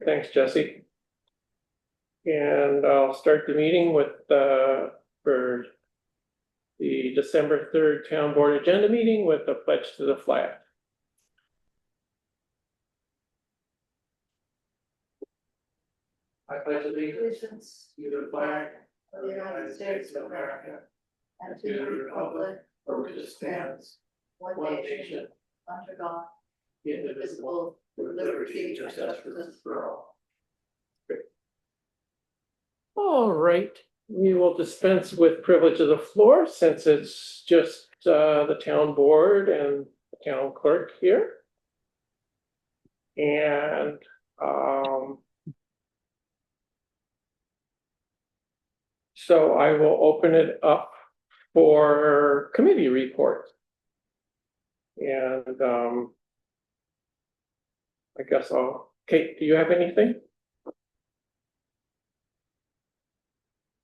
Thanks, Jesse. And I'll start the meeting with, for the December 3rd Town Board Agenda meeting with a pledge to the flag. I pledge allegiance to the flag of the United States of America and to the republic for which it stands, one nation, under God, indivisible, with liberty and justice for all. All right, we will dispense with privilege of the floor since it's just the town board and the town clerk here. And so I will open it up for committee reports. And I guess Kate, do you have anything?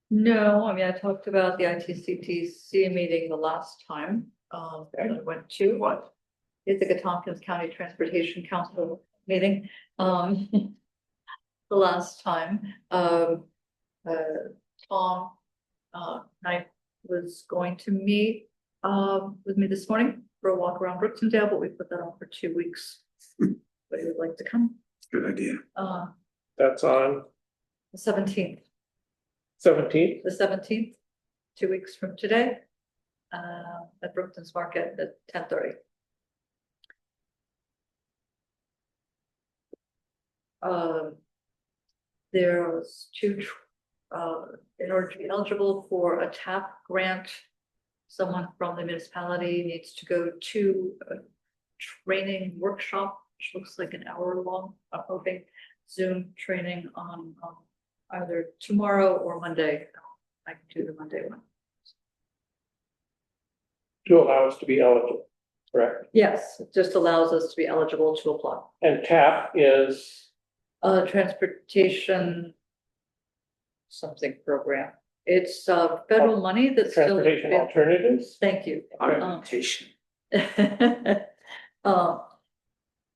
No, I mean, I talked about the ITCTC meeting the last time, that I went to. What? Ithaca Tompkins County Transportation Council meeting, the last time. Tom, I was going to meet, with me this morning for a walk around Brooksondale, but we put that on for 2 weeks. But he would like to come. Good idea. That's on The 17th. 17th. The 17th, 2 weeks from today, at Brookton's Market at 10:30. There's in order to be eligible for a TAP grant, someone from the municipality needs to go to a training workshop, which looks like an hour long, I'm hoping, Zoom training on either tomorrow or Monday. I can do the Monday one. To allow us to be eligible, correct? Yes, it just allows us to be eligible to apply. And TAP is Transportation something program. It's federal money that's still. Transportation Alternatives. Thank you. Augmentation.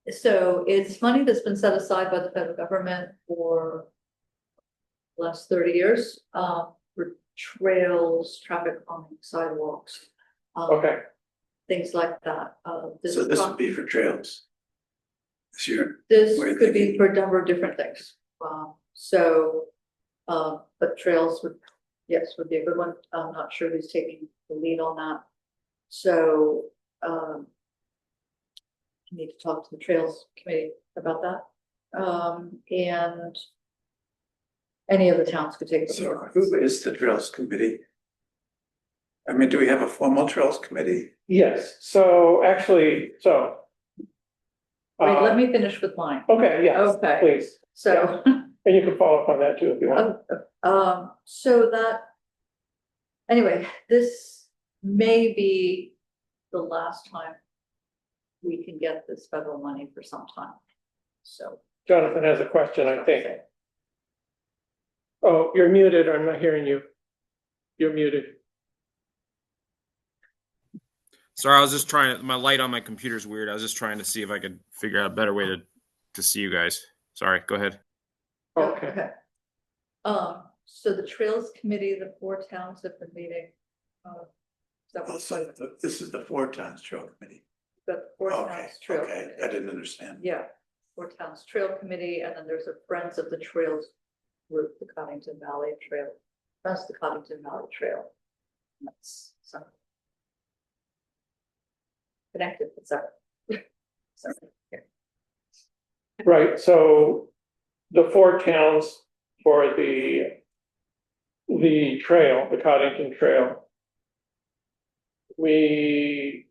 So it's money that's been set aside by the federal government for the last 30 years, for trails, traffic calming, sidewalks. Okay, Things like that. So this would be for trails. This year. This What are you could be thinking? for a number of different things. But trails would, yes, would be a good one. I'm not sure who's taking the lead on that. So, you need to talk to the Trails Committee about that. And any of the towns could take. So who is the Trails Committee? I mean, do we have a formal Trails Committee? yes, so actually, Wait, let me finish with mine. okay, yes, Okay. please. So. And you can follow up on that too if you want. So that, anyway, this may be the last time we can get this federal money for some time. So. Jonathan has a question, I think. Oh, you're muted. I'm not hearing you. You're muted. Sorry, I was just trying to, my light on my computer's weird. I was just trying to see if I could figure out a better way to see you guys. Sorry, go ahead. Okay. So the Trails Committee, the 4 towns have been meeting. This is the 4 Towns Trail Committee. The 4 Okay, towns Trail okay, Committee. I didn't understand. Yeah, 4 towns Trail Committee, and then there's a Friends of the Trails group, the Cottington Valley Trail. That's the Cottington Valley Trail. That's some connected, but sorry. Sorry. Right, so the 4 towns for the trail, the Coddington Trail. We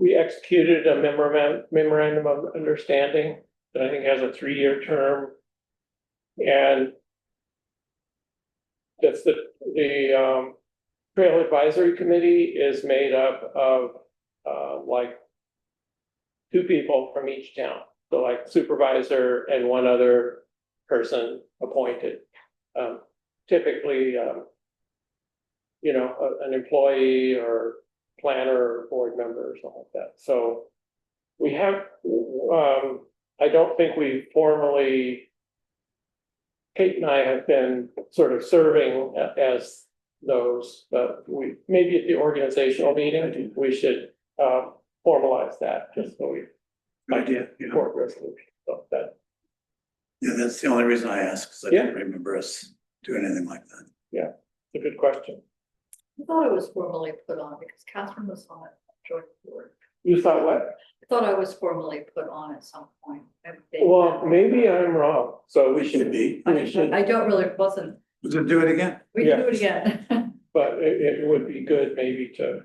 executed a memorandum of understanding that I think has a 3-year term. And that's the Trail Advisory Committee is made up of like 2 people from each town. So like supervisor and 1 other person appointed. Typically, an employee or planner or board member or something like that. So we have I don't think we formally, Kate and I have been sort of serving as those, but we, maybe at the organizational meeting, we should formalize that, just so we. Good idea, yeah. Board resolution, so that, Yeah, that's the only reason I asked, because I didn't remember us doing anything like that. it's a good question. I thought it was formally put on because Catherine was on it, joint board. You thought what? I thought I was formally put on at some point. Well, maybe I'm wrong, so we We should should, be. we should, I don't really, wasn't, We'll do it again. we can do it again. but it would be good maybe to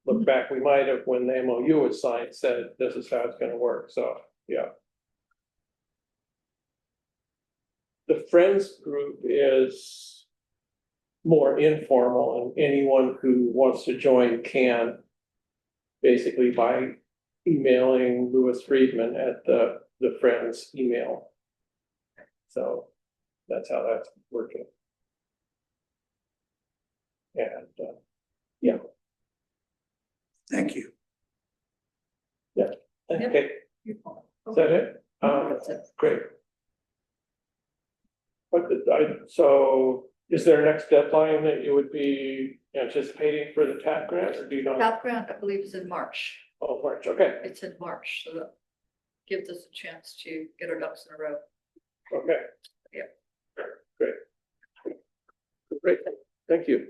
look back. We might have, when the MOU was signed, said this is how it's gonna work, so, yeah. The Friends group is more informal, and anyone who wants to join can, basically by emailing Louis Friedman at the Friends email. So that's how that's working. And, yeah, Thank you. okay, is that it? That's it. Great. So is there a next deadline that you would be anticipating for the TAP grant, or do you know? Cap grant, I believe, is in March. Oh, March, okay, It's in March, so that gives us a chance to get our ducks in a row. okay. Yeah. Great, thank you.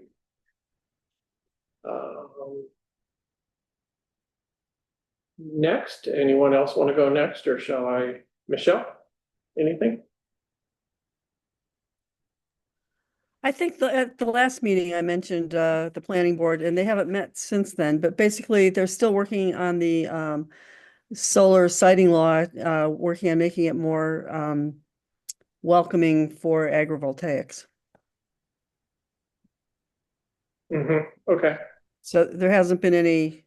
Next, anyone else want to go next, or shall I, Michelle, anything? I think at the last meeting, I mentioned the planning board, and they haven't met since then, but basically, they're still working on the solar siting law, working on making it more welcoming for agrivoltaics. Okay, So there hasn't been any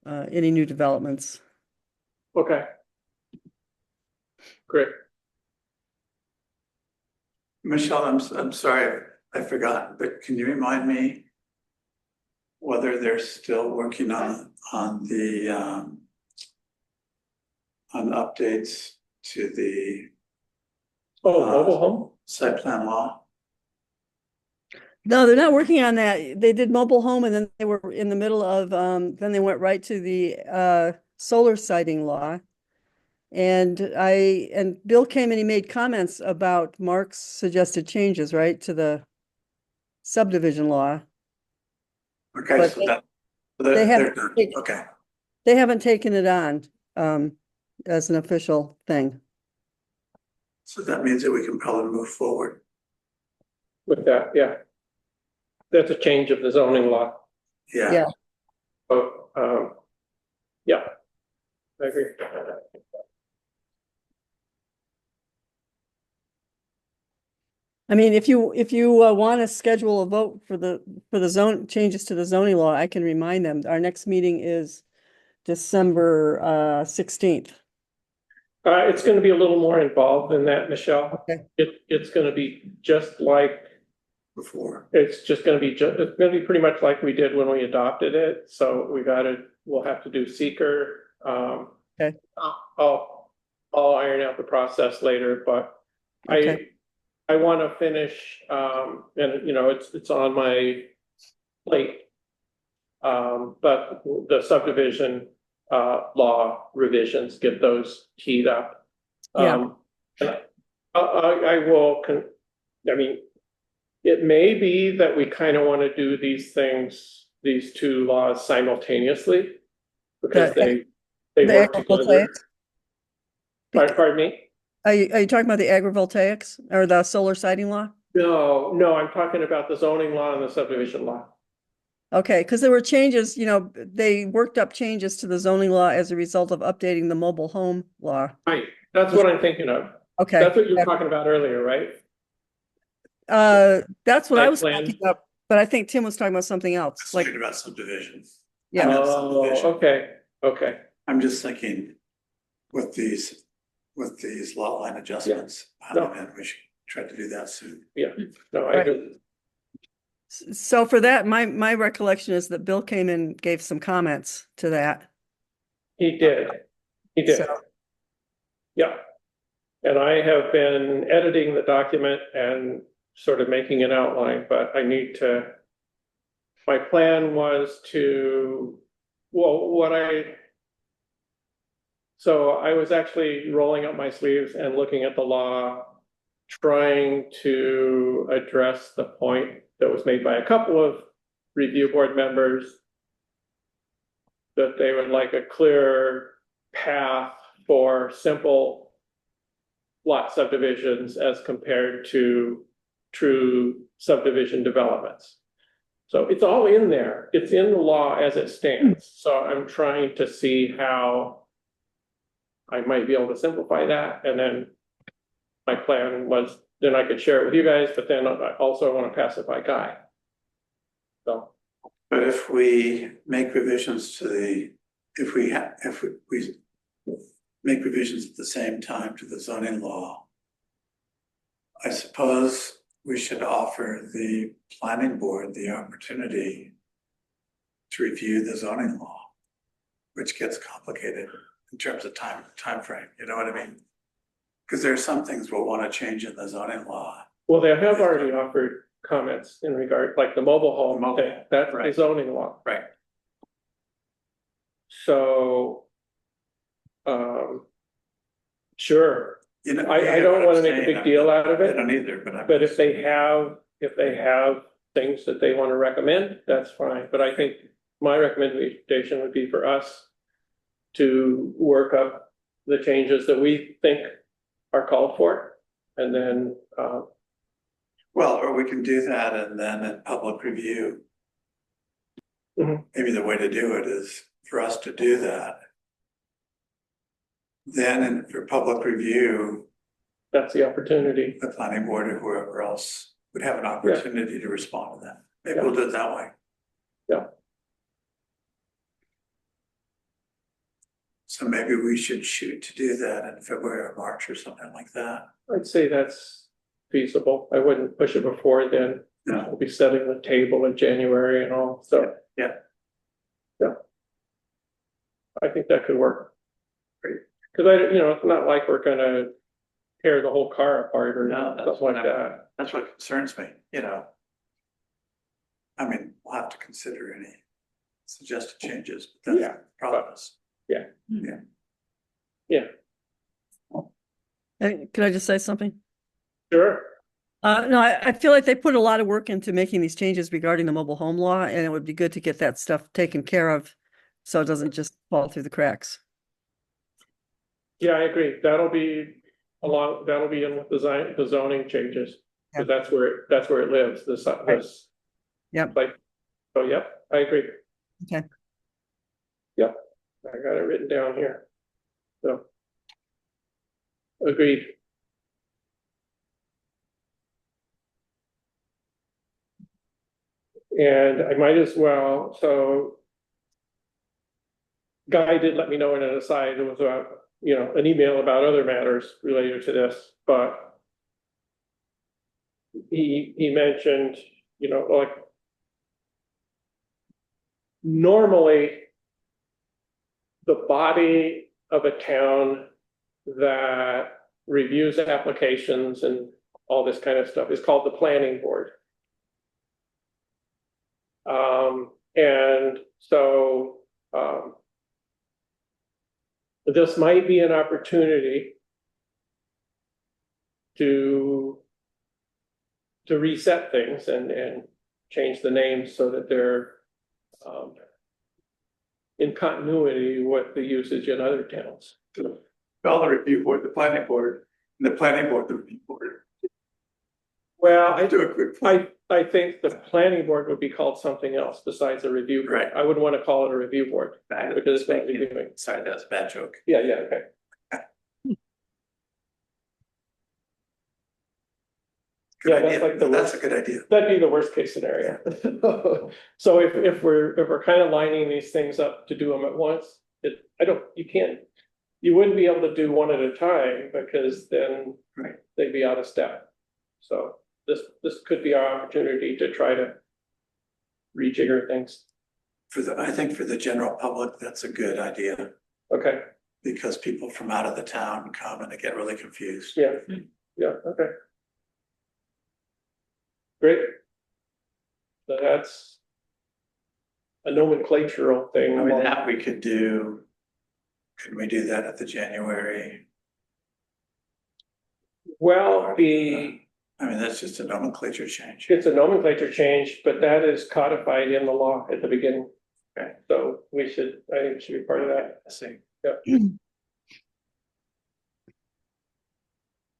new developments. okay. Great. Michelle, I'm sorry, I forgot, but can you remind me whether they're still working on the on updates to the Oh, mobile home? site plan law? No, they're not working on that. They did mobile home, and then they were in the middle of then they went right to the solar siting law. And Bill came and he made comments about Mark's suggested changes, right, to the subdivision law. Okay, But so they- that, they they're haven't done, taken- okay. They haven't taken it on as an official thing. So that means that we can probably move forward. With that, yeah. That's a change of the zoning law. Yeah, Yeah. Oh, yeah. I agree. I mean, if you want to schedule a vote for the zone changes to the zoning law, I can remind them. Our next meeting is December 16th. It's gonna be a little more involved than that, Michelle. Okay. It's gonna be just like, before. it's gonna be pretty much like we did when we adopted it, so we'll have to do seeker. Okay. I'll iron out the process later, but Okay. I wanna finish, and it's on my plate. But the subdivision law revisions, get those teed up. Yeah. And I will, I mean, it may be that we kind of want to do these two laws simultaneously. Because The they work together. agrivoltaics? Pardon me? Are you talking about the agrivoltaics or the solar siting law? No, I'm talking about the zoning law and the subdivision law. Okay, because there were changes, they worked up changes to the zoning law as a result of updating the mobile home law. Right, that's what I'm thinking of. Okay. That's what you were talking about earlier, right? That's what I Site was plan. talking about, but I think Tim was talking about something else, like, Talking about subdivision. yeah. Not Oh, subdivision. okay. I'm just thinking with these lot line adjustments, No. and we should try to do that soon. No, I Right. do. So for that, my recollection is that Bill came and gave some comments to that. He did. So, Yeah. And I have been editing the document and sort of making an outline, but I need to. My plan was to, so I was actually rolling up my sleeves and looking at the law, trying to address the point that was made by a couple of review board members that they would like a clear path for simple lot subdivisions as compared to true subdivision developments. So it's all in there. It's in the law as it stands. So I'm trying to see how I might be able to simplify that. And then my plan was then I could share it with you guys, but then I also want to pass it by Guy. So. But if we make revisions to if we make revisions at the same time to the zoning law, I suppose we should offer the planning board the opportunity to review the zoning law, which gets complicated in terms of time frame. You know what I mean? Because there are some things we'll want to change in the zoning law. Well, they have already offered comments in regard, like the mobile home, that's the zoning law. Right. So, sure. You know, I don't want to make a big deal out of I it, don't either, but if they have things that they want to recommend, that's fine. But I think my recommendation would be for us to work up the changes that we think are called for, and then well, or we can do that and then in public review. Maybe the way to do it is for us to do that. Then for public review, that's the opportunity. the planning board or whoever else would have an opportunity to respond to that. Maybe we'll do it that way. Yeah. So maybe we should shoot to do that in February or March or something like that. I'd say that's feasible. I wouldn't push it before then. No. We'll be setting the table in January and all, so. Yeah. I think that could work. Great. Because it's not like we're gonna tear the whole car apart or No, that's something like that. That's what concerns me, I mean, we'll have to consider any suggested changes, but that's the process. Can I just say something? Sure. No, I feel like they put a lot of work into making these changes regarding the mobile home law, and it would be good to get that stuff taken care of so it doesn't just fall through the cracks. Yeah, I agree. That'll be in with the zoning changes. Yeah. Because that's where it lives, this. Yep. Yep, I agree. Okay. Yep, I got it written down here. So. Agreed. And I might as well, so. Guy did let me know in an aside, it was about, an email about other matters related to this, but. He mentioned, like. Normally. The body of a town that reviews applications and all this kind of stuff is called the planning board. And so this might be an opportunity to reset things and change the names so that they're in continuity with the usage in other towns. Well, the review board, the planning board, and the planning board, the review board. Well, I I think the planning board would be called something else besides a review board. Right. I wouldn't want to call it a review board because it's not reviewing. Sorry, that was a bad joke. Yeah, okay. Good Yeah, idea. that's like That's a good idea. That'd be the worst case scenario. So if we're kind of lining these things up to do them at once, you wouldn't be able to do one at a time because then Right. they'd be out of step. So this could be our opportunity to try to rejigger things. I think for the general public, that's a good idea. Okay, because people from out of the town come and they get really confused. Yeah, yeah, okay. Great. So that's a nomenclatural thing. I mean, that we could do, could we do that at the January? Well, I mean, that's just a nomenclature change. it's a nomenclature change, but that is codified in the law at the beginning. Okay. So I think it should be part of that. I see.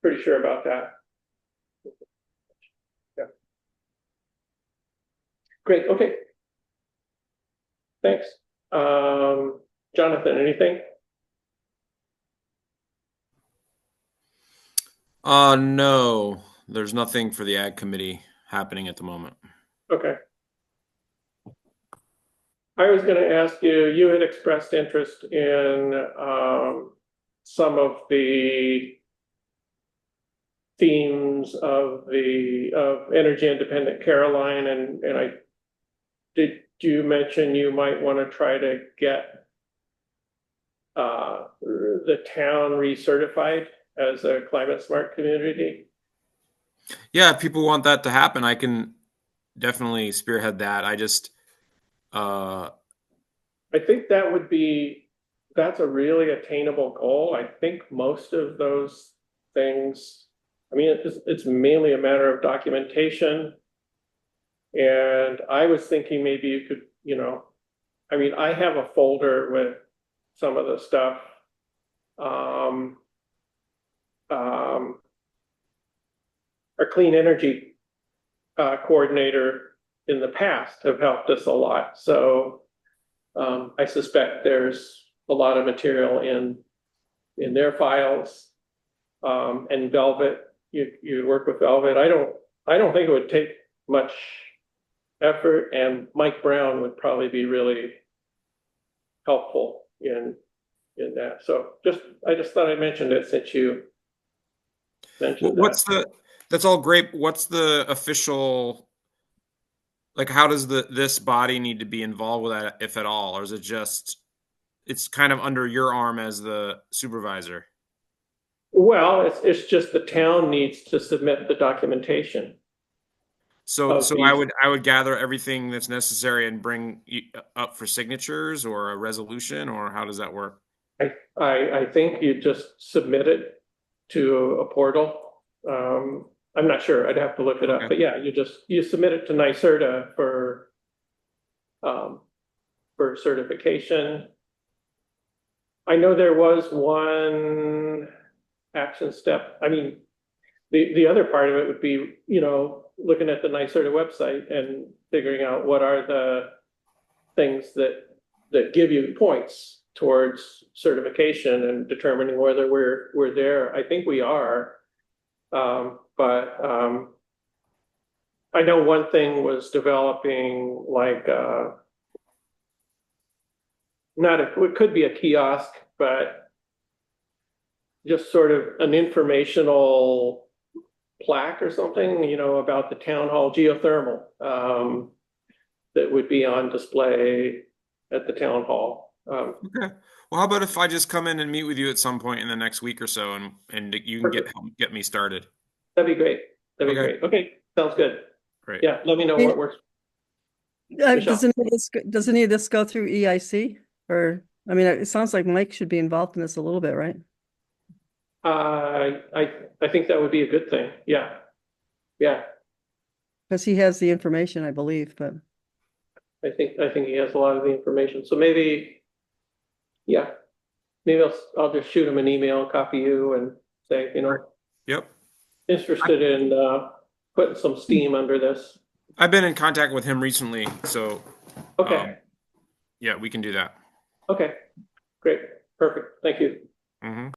Pretty sure about that. Yeah. Great, okay. Thanks. Jonathan, anything? No, there's nothing for the ag committee happening at the moment. Okay. I was gonna ask you, you had expressed interest in some of the themes of energy independent Caroline, and did you mention you might want to try to get the town recertified as a climate smart community? Yeah, if people want that to happen, I can definitely spearhead that. I just I think that's a really attainable goal. I think most of those things, I mean, it's mainly a matter of documentation. And I was thinking maybe you could, I mean, I have a folder with some of the stuff. Our clean energy coordinator in the past have helped us a lot. So I suspect there's a lot of material in their files. And Velvet, you work with Velvet. I don't think it would take much effort, and Mike Brown would probably be really helpful in that. So I just thought I mentioned it since you mentioned that. That's all great. What's the official, like, how does this body need to be involved with that, if at all? Or is it just, it's kind of under your arm as the supervisor? Well, it's just the town needs to submit the documentation. So I would gather everything that's necessary and bring up for signatures or a resolution, or how does that work? I think you just submit it to a portal. I'm not sure. I'd have to look it up. Okay. But yeah, you submit it to NYSERDA for certification. I know there was one action step. I mean, the other part of it would be, looking at the NYSERDA website and figuring out what are the things that give you points towards certification and determining whether we're there. I think we are. But I know one thing was developing like it could be a kiosk, but just sort of an informational plaque or something, about the town hall geothermal that would be on display at the town hall. Okay. Well, how about if I just come in and meet with you at some point in the next week or so, and you can get me started? That'd be great. That'd be Okay. great. Okay, sounds good. Great. Yeah, let me know what works. Does any of this go through EIC? Or, I mean, it sounds like Mike should be involved in this a little bit, right? I think that would be a good thing. Yeah. Yeah. Because he has the information, I believe, but I think he has a lot of the information. So maybe, yeah, maybe I'll just shoot him an email and copy you and say, Yep. interested in putting some steam under this. I've been in contact with him recently, so Okay. yeah, we can do that. Okay. Great. Perfect. Thank you. Mm-hmm.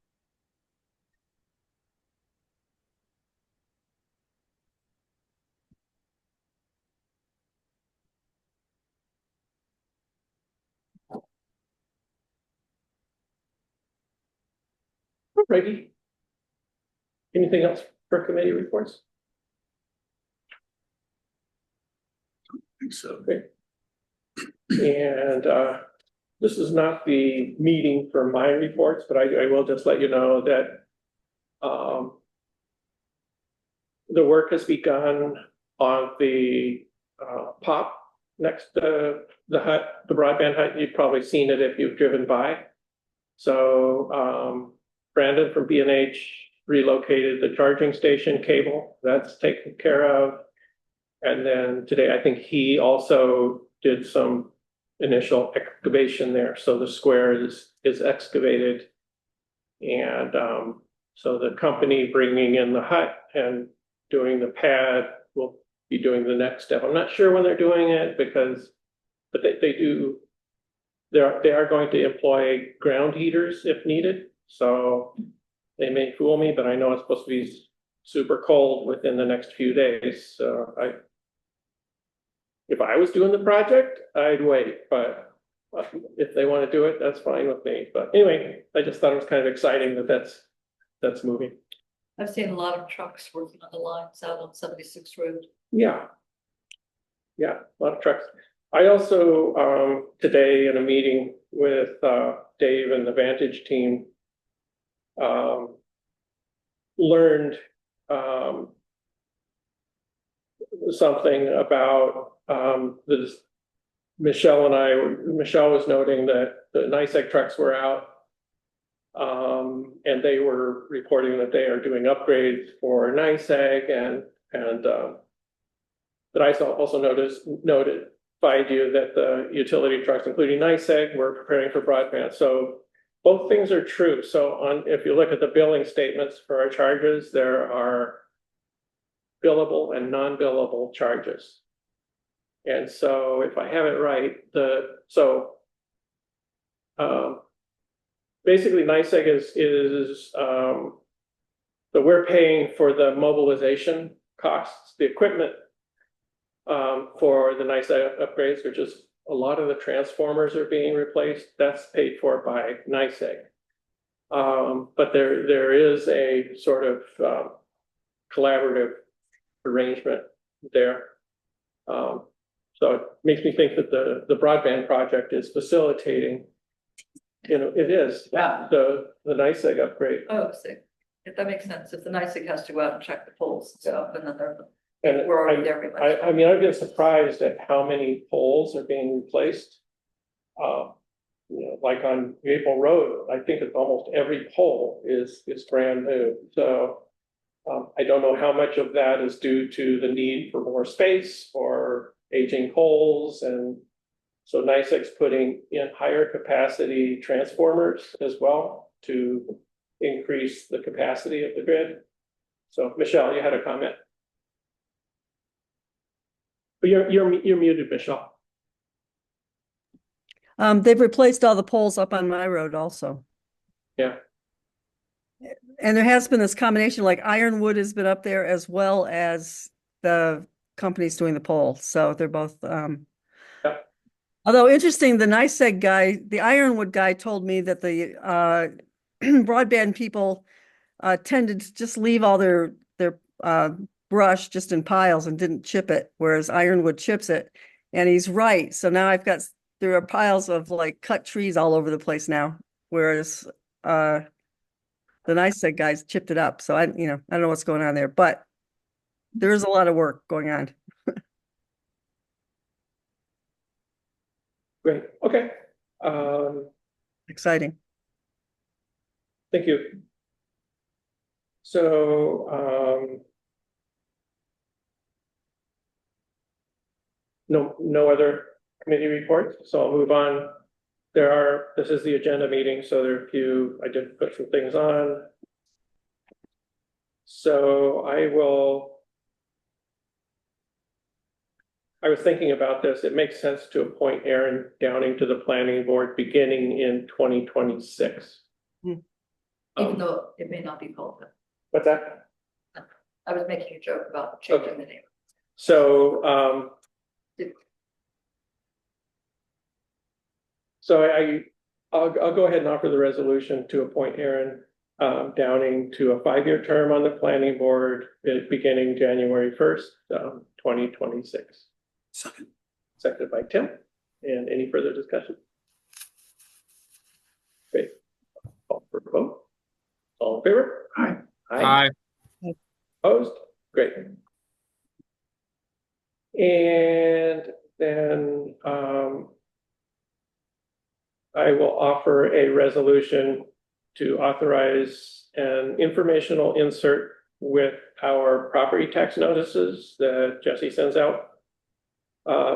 Righty. Anything else for committee reports? I think so. Great. And this is not the meeting for my reports, but I will just let you know that the work has begun on the POP next to the hut, the broadband hut. You've probably seen it if you've driven by. So Brandon from B&H relocated the charging station cable. That's taken care of. And then today, I think he also did some initial excavation there. So the square is excavated. And so the company bringing in the hut and doing the pad will be doing the next step. I'm not sure when they're doing it but they are going to employ ground heaters if needed. So they may fool me, but I know it's supposed to be super cold within the next few days. So if I was doing the project, I'd wait, but if they want to do it, that's fine with me. But anyway, I just thought it was kind of exciting that that's moving. I've seen a lot of trucks working on the lines out on 76 Road. Yeah. Yeah, a lot of trucks. I also, today in a meeting with Dave and the Vantage team, learned something about this. Michelle was noting that the NYSEG trucks were out, and they were reporting that they are doing upgrades for NYSEG, but I also notified you that the utility trucks, including NYSEG, were preparing for broadband. So both things are true. So if you look at the billing statements for our charges, there are billable and non-billable charges. And so if I have it right, basically NYSEG is so we're paying for the mobilization costs, the equipment for the NYSEG upgrades, which is a lot of the transformers are being replaced. That's paid for by NYSEG. But there is a sort of collaborative arrangement there. So it makes me think that the broadband project is facilitating, it is, the NYSEG upgrade. Oh, so if that makes sense, if the NYSEG has to go out and check the poles and stuff, and then And we're already there. I mean, I've been surprised at how many poles are being replaced. Like on Maple Road, I think it's almost every pole is brand new. So I don't know how much of that is due to the need for more space or aging poles. And so NYSEG's putting in higher capacity transformers as well to increase the capacity of the grid. So Michelle, you had a comment. But you're muted, Michelle. They've replaced all the poles up on my road also. Yeah. And there has been this combination, like Ironwood has been up there as well as the companies doing the pole. So they're both, although interesting, the NYSEG guy, the Ironwood guy told me that the broadband people tended to just leave all their brush just in piles and didn't chip it, whereas Ironwood chips it. And he's right. So now there are piles of like cut trees all over the place now, whereas the NYSEG guys chipped it up. So I don't know what's going on there, but there is a lot of work going on. Great. Okay. Exciting. Thank you. So no other committee reports, so I'll move on. This is the agenda meeting, so I did put some things on. So I was thinking about this. It makes sense to appoint Aaron Downing to the planning board beginning in 2026. Even though it may not be called that. What's that? I was making a joke about changing the name. So I'll go ahead and offer the resolution to appoint Aaron Downing to a 5-year term on the planning board beginning January 1st, 2026. Second. Seconded by Tim. And any further discussion? Great. Call for a vote. All in favor? Aye. Aye. Opposed? Great. And then I will offer a resolution to authorize an informational insert with our property tax notices that Jesse sends out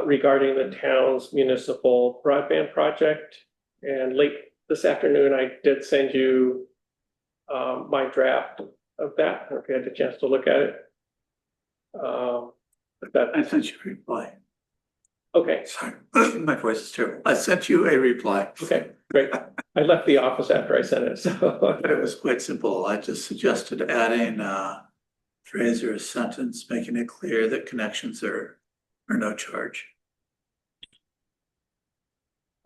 regarding the town's municipal broadband project. And late this afternoon, I did send you my draft of that, if you had the chance to look at it. I sent you a reply. Okay, Sorry, my voice is terrible. I sent you a reply. okay, great. I left the office after I sent it, so. It was quite simple. I just suggested adding a phrase or a sentence, making it clear that connections are no charge,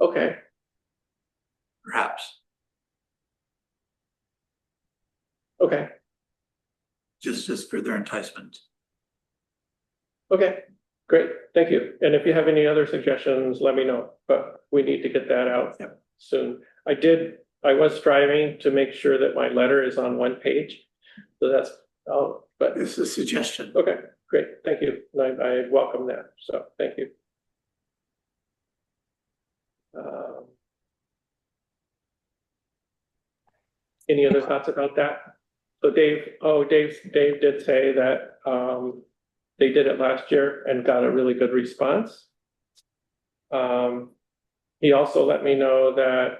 Okay, perhaps, okay, just for their enticement. okay, great, thank you. And if you have any other suggestions, let me know, but we need to get that out Yep. soon. I was striving to make sure that my letter is on one page, so that's, but, It's a suggestion. okay, great, thank you. And I welcome that, so thank you. Any other thoughts about that? So Dave did say that they did it last year and got a really good response. He also let me know that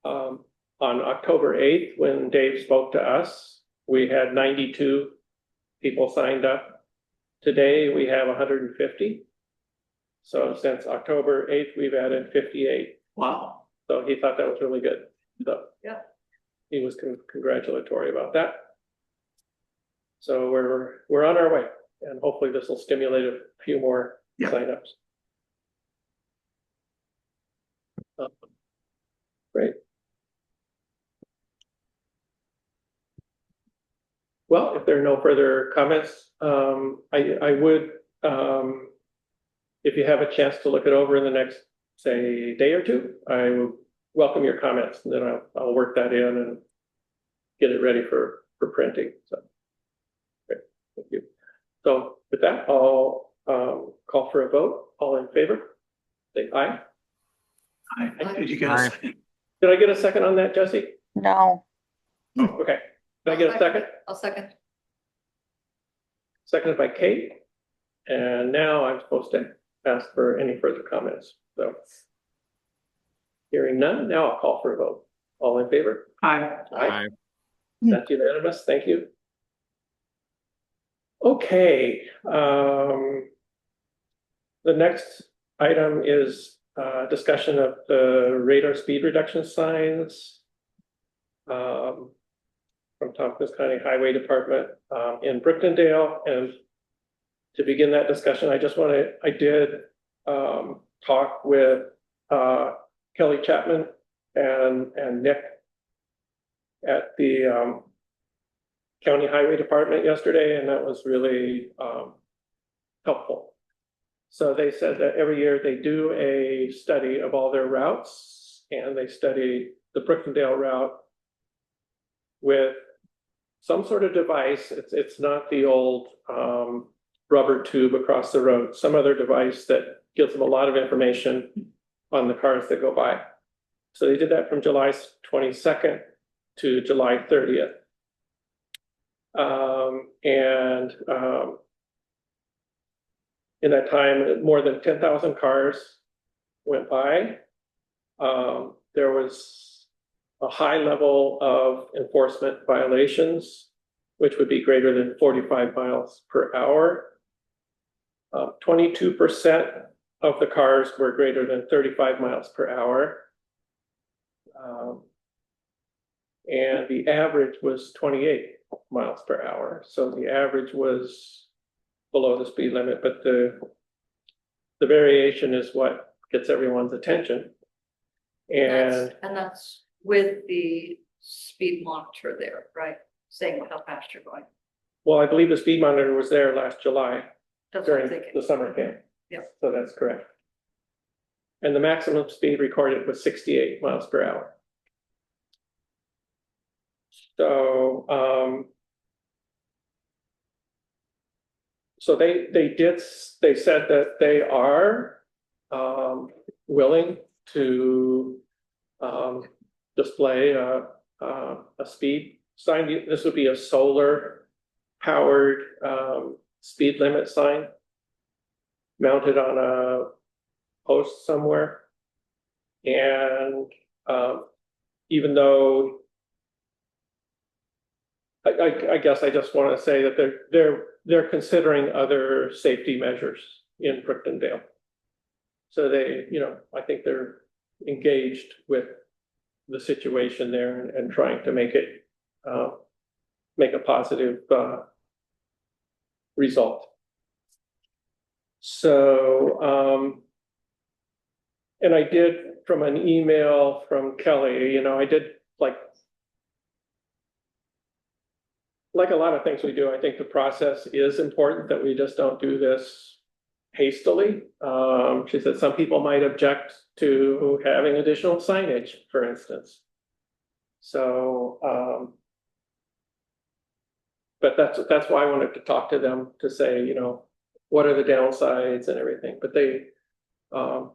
on October 8th, when Dave spoke to us, we had 92 people signed up. Today, we have 150. So since October 8th, we've added 58. Wow. So he thought that was really good. So Yeah. he was congratulatory about that. So we're on our way, and hopefully this will stimulate a few more Yeah. signups. Great. Well, if there are no further comments, I would, if you have a chance to look it over in the next, say, day or two, I will welcome your comments, and then I'll work that in and get it ready for printing. So, great, thank you. So with that, I'll call for a vote. All in favor? Say aye. Aye. Did you get a Aye. second? Did I get a second on that, Jesse? No. Oh, okay. Did I get a second? I'll second. Seconded by Kate. And now I'm supposed to ask for any further comments. So hearing none, now I'll call for a vote. All in favor? Aye. Aye. That's unanimous. Thank you. Okay. The next item is discussion of the radar speed reduction signs from Tompkins County Highway Department in Brookendale. And to begin that discussion, I did talk with Kelly Chapman and Nick at the County Highway Department yesterday, and that was really helpful. So they said that every year they do a study of all their routes, and they study the Brookendale route with some sort of device. It's not the old rubber tube across the road, some other device that gives them a lot of information on the cars that go by. So they did that from July 22nd to July 30th. In that time, more than 10,000 cars went by. There was a high level of enforcement violations, which would be greater than 45 miles per hour. 22% of the cars were greater than 35 miles per hour. And the average was 28 miles per hour. So the average was below the speed limit, but the variation is what gets everyone's attention. And That's with the speed monitor there, right? Saying how fast you're going. well, I believe the speed monitor was there last July That's what I'm during thinking. the summer camp. Yep. So that's correct. And the maximum speed recorded was 68 miles per hour. So, so they said that they are, willing to, display a speed sign. This would be a solar powered, speed limit sign mounted on a post somewhere. And, even though I guess I just want to say that they're considering other safety measures in Brooktondale. So they, I think they're engaged with the situation there and trying to make it, make a positive, result. So, and I did, from an email from Kelly, I did like a lot of things we do, I think the process is important, that we just don't do this hastily. She said some people might object to having additional signage, for instance. So, but that's why I wanted to talk to them to say, what are the downsides and everything. But they, from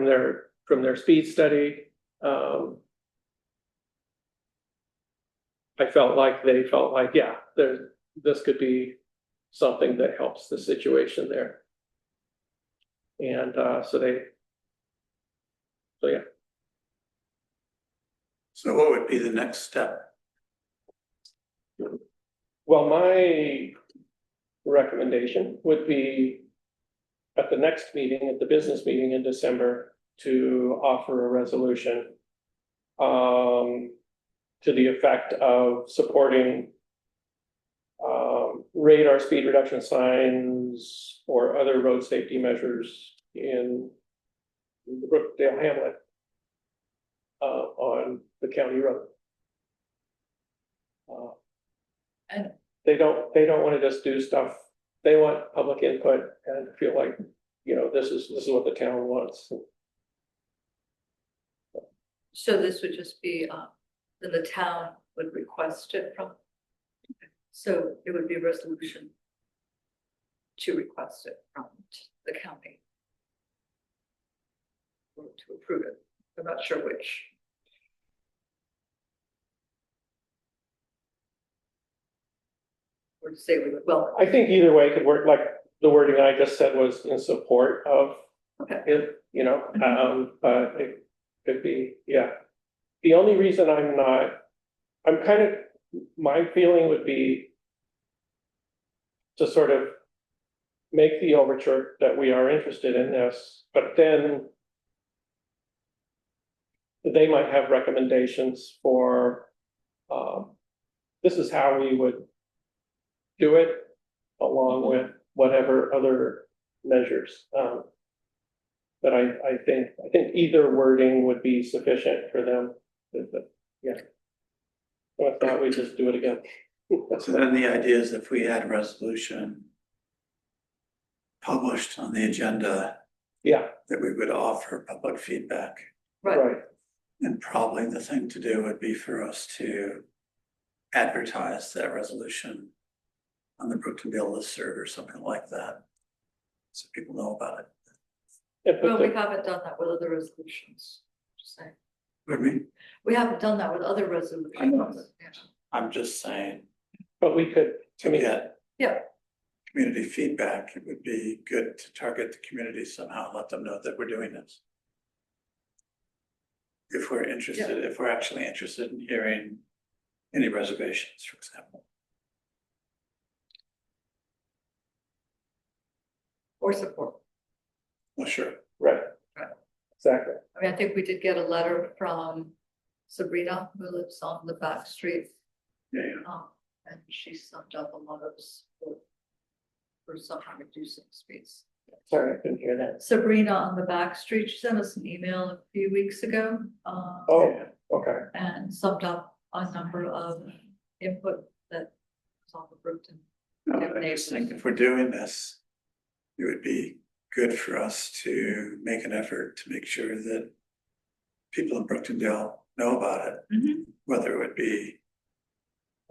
their speed study, I felt like they felt like, yeah, this could be something that helps the situation there. And so yeah. So what would be the next step? Well, my recommendation would be at the next meeting, at the business meeting in December, to offer a resolution to the effect of supporting radar speed reduction signs or other road safety measures in the Brookdale Hamlet on the county road. And they don't want to just do stuff. They want public input and feel like, this is what the town wants. so this would just be, then the town would request it from, so it would be a resolution to request it from the county, or to approve it. I'm not sure which. Or to say we would welcome. I think either way could work. Like the wording I just said was in support of Okay. it, but it could be, yeah. The only reason my feeling would be to sort of make the overture that we are interested in this, but then they might have recommendations for, this is how we would do it, along with whatever other measures. But I think either wording would be sufficient for them. Yeah. So I thought we'd just do it again. So then the idea is if we had a resolution published on the agenda, Yeah, that we would offer public feedback. right. And probably the thing to do would be for us to advertise that resolution on the Brooktondale listserv or something like that, so people know about it. And put Well, we the- haven't done that with other resolutions. Just saying. What I mean, We haven't done that with other I know resolutions. that. Yeah. I'm just saying, But we could, to get Yeah, community feedback, it would be good to target the community somehow, let them know that we're doing this. If we're interested, if we're actually interested in hearing any reservations, for example. or support. Well, sure. right. Right. Exactly. I mean, I think we did get a letter from Sabrina, who lives on the back street. Yeah, And she summed up a lot of support for somehow reducing speeds. Sorry, I couldn't hear that. Sabrina on the back street, she sent us an email a few weeks ago. Oh, okay. And summed up a number of input that was on the Brookton. No, I just think if we're doing this, it would be good for us to make an effort to make sure that people in Brooktondale know about it. Mhm. whether it would be,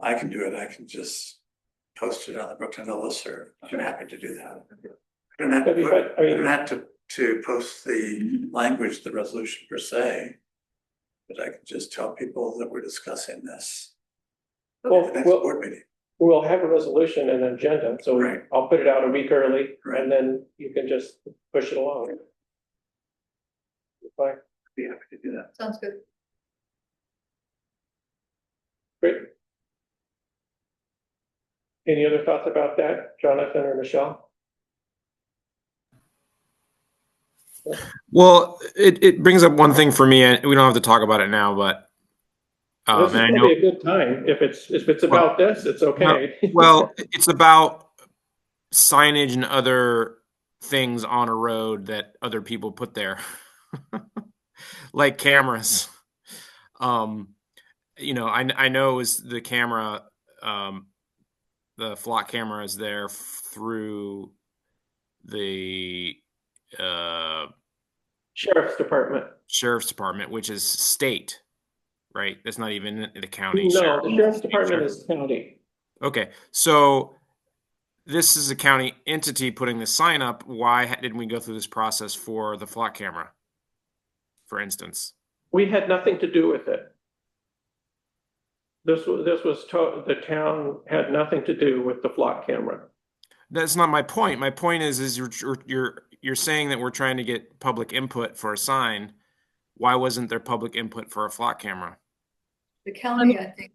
I can do it, I can just post it on the Brooklyn listserv. I'm happy to do that. I don't have to, But, I mean- I don't have to post the language, the resolution per se. But I can just tell people that we're discussing this Well, at the next well, board meeting. we'll have a resolution and an agenda, so Right. I'll put it out a week early, Right. and then you can just push it along. Fine, Be happy to do that. Sounds good. great. Any other thoughts about that, Jonathan or Michelle? Well, it brings up one thing for me, and we don't have to talk about it now, but This is and I gonna know, be a good time. If it's about this, it's okay. well, it's about signage and other things on a road that other people put there, like cameras. You know, I know it was the camera, the flock camera is there through the Sheriff's Department. sheriff's department, which is state, right? That's not even the county. No, sheriff. the Sheriff's Department is county. Okay, so this is a county entity putting the sign up. Why didn't we go through this process for the flock camera, for instance? We had nothing to do with it. The town had nothing to do with the flock camera. That's not my point. My point is you're saying that we're trying to get public input for a sign. Why wasn't there public input for a flock camera? The county, I think,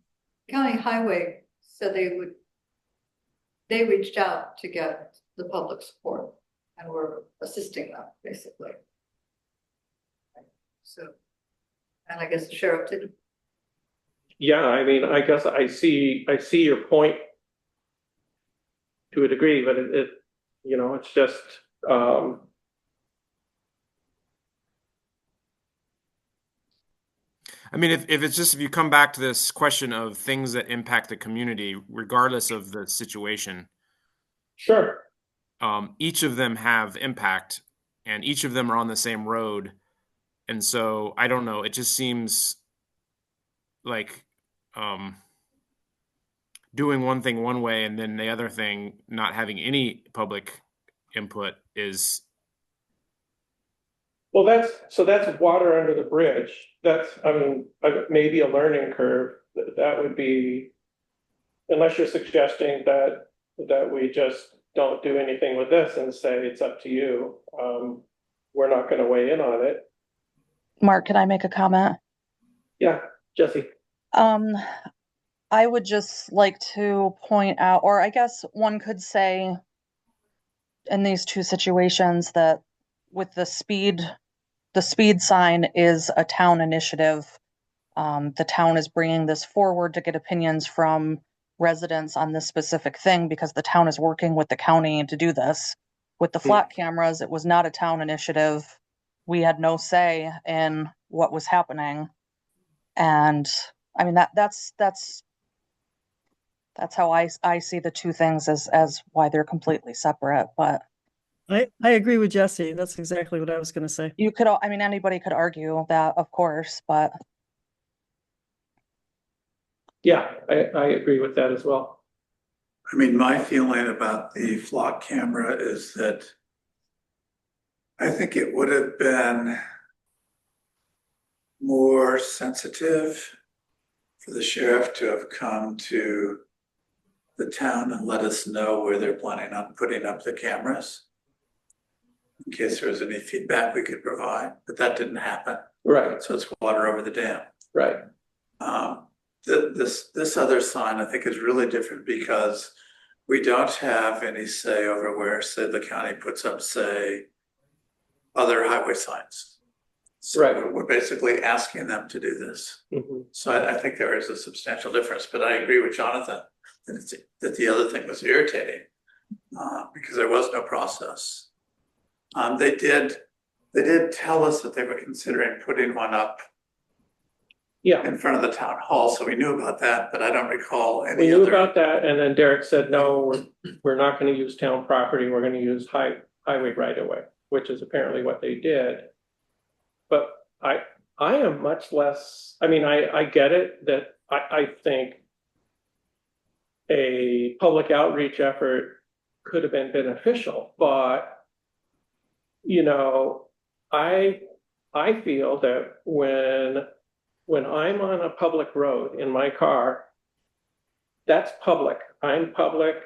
county highway said they reached out to get the public support and were assisting them, basically. So, and I guess the sheriff did. Yeah, I mean, I guess I see your point to a degree, but it you know, it's just, I mean, if you come back to this question of things that impact the community, regardless of the situation, sure. each of them have impact, and each of them are on the same road, and so I don't know. It just seems like doing one thing one way and then the other thing not having any public input is. Well, that's water under the bridge. That's, I mean, maybe a learning curve. That would be, unless you're suggesting that we just don't do anything with this and say it's up to you. We're not going to weigh in on it. Mark, can I make a comment? Yeah, Jesse. I would just like to point out, or I guess one could say in these two situations that with the speed sign is a town initiative. The town is bringing this forward to get opinions from residents on this specific thing because the town is working with the county to do this. With the flock cameras, it was not a town initiative. We had no say in what was happening. And I mean, that's how I see the two things as why they're completely separate. But I agree with Jesse. That's exactly what I was going to say. you could, I mean, anybody could argue that, of course, but Yeah, I agree with that as well. I mean, my feeling about the flock camera is that I think it would have been more sensitive for the sheriff to have come to the town and let us know where they're planning on putting up the cameras, in case there was any feedback we could provide, but that didn't happen. Right, So it's water over the dam. right. This other sign I think is really different because we don't have any say over where, say, the county puts up, say, other highway signs. So Right. we're basically asking them to do this. Mhm. So I think there is a substantial difference, but I agree with Jonathan that the other thing was irritating because there was no process. They did tell us that they were considering putting one up Yeah, in front of the town hall, so we knew about that, but I don't recall we any knew other. about that, and then Derek said, no, we're not gonna use town property, we're gonna use highway right of way, which is apparently what they did. But I am much less, I mean, I get it that I think a public outreach effort could have been beneficial, but you know, I I feel that when I'm on a public road in my car, that's public. I'm public.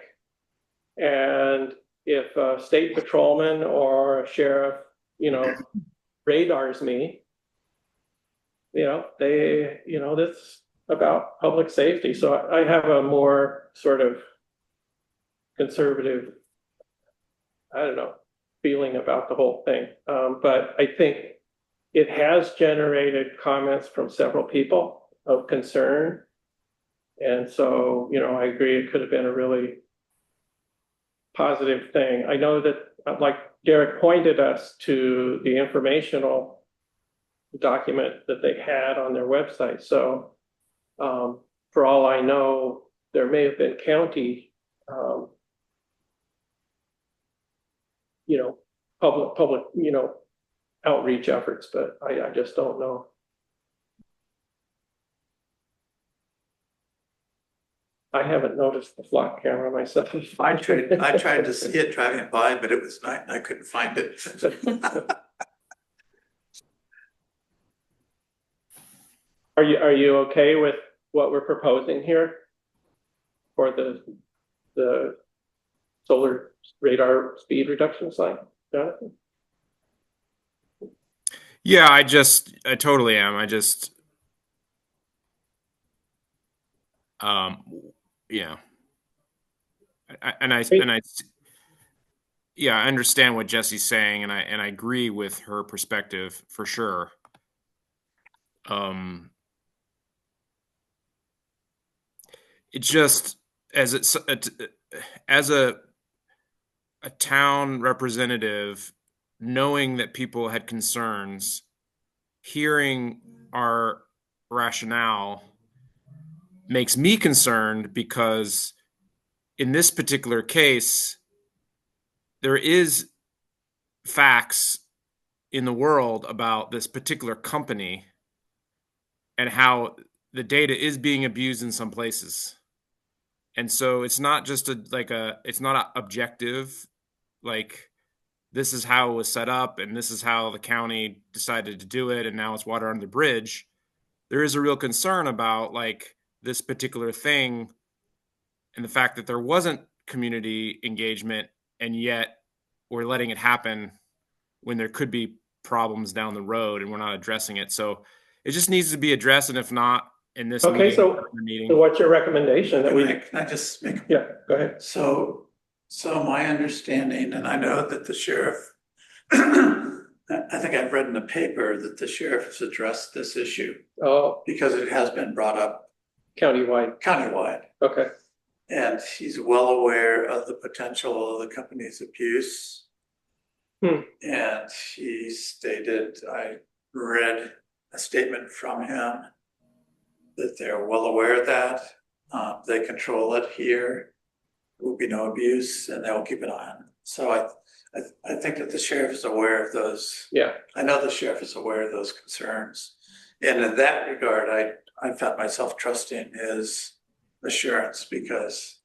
And if a state patrolman or a sheriff, radars me, that's about public safety. So I have a more sort of conservative, I don't know, feeling about the whole thing. But I think it has generated comments from several people of concern. And so, I agree, it could have been a really positive thing. I know that, like Derek pointed us to the informational document that they had on their website. So, for all I know, there may have been county, public, outreach efforts, but I just don't know. I haven't noticed the flock camera myself. I tried to see it driving by, but it was night and I couldn't find it. Are you okay with what we're proposing here for the solar radar speed reduction sign, Jonathan? Yeah, I totally am. Yeah. Yeah, I understand what Jesse's saying, and I agree with her perspective for sure. It just as a town representative, knowing that people had concerns, hearing our rationale makes me concerned because in this particular case, there is facts in the world about this particular company and how the data is being abused in some places. And so it's not just it's not objective, like this is how it was set up and this is how the county decided to do it and now it's water under the bridge. There is a real concern about like this particular thing and the fact that there wasn't community engagement and yet we're letting it happen when there could be problems down the road and we're not addressing it. So it just needs to be addressed, and if not in this meeting. So what's your recommendation that Can I just make? Yeah, go ahead. So my understanding, and I know that the sheriff, I think I've read in the paper that the sheriff has addressed this issue. Oh, because it has been brought up countywide. Okay. And he's well aware of the potential of the company's abuse. And he stated, I read a statement from him that they're well aware of that. They control it here. There will be no abuse and they'll keep an eye on it. So I think that the sheriff is aware of those. Yeah. I know the sheriff is aware of those concerns. And in that regard, I found myself trusting his assurance because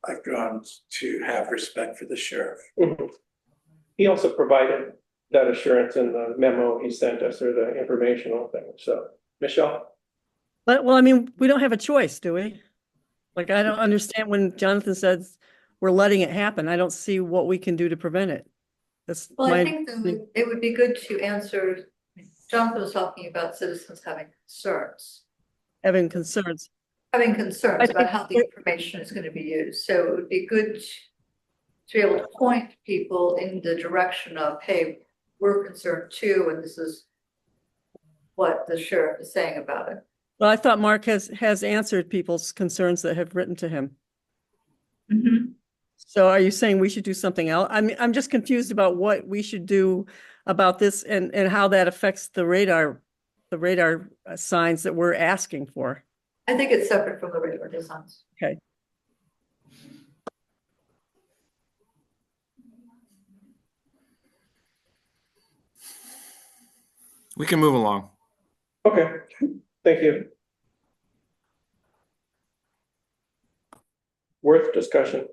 I've grown to have respect for the sheriff. Mm-hmm. He also provided that assurance in the memo he sent us, or the informational thing. So, Michelle? But, well, I mean, we don't have a choice, do we? Like, I don't understand when Jonathan says we're letting it happen. I don't see what we can do to prevent it. That's Well, I think that it would be good to answer, Jonathan was talking about citizens having concerns. having concerns. Having concerns about how the information is going to be used. So it would be good to be able to point people in the direction of, hey, we're concerned too, and this is what the sheriff is saying about it. Well, I thought Mark has answered people's concerns that have written to him. Mm-hmm. So are you saying we should do something else? I'm just confused about what we should do about this and how that affects the radar signs that we're asking for. I think it's separate from the radar designs. Okay. We can move along. Okay, thank you. Worth discussion.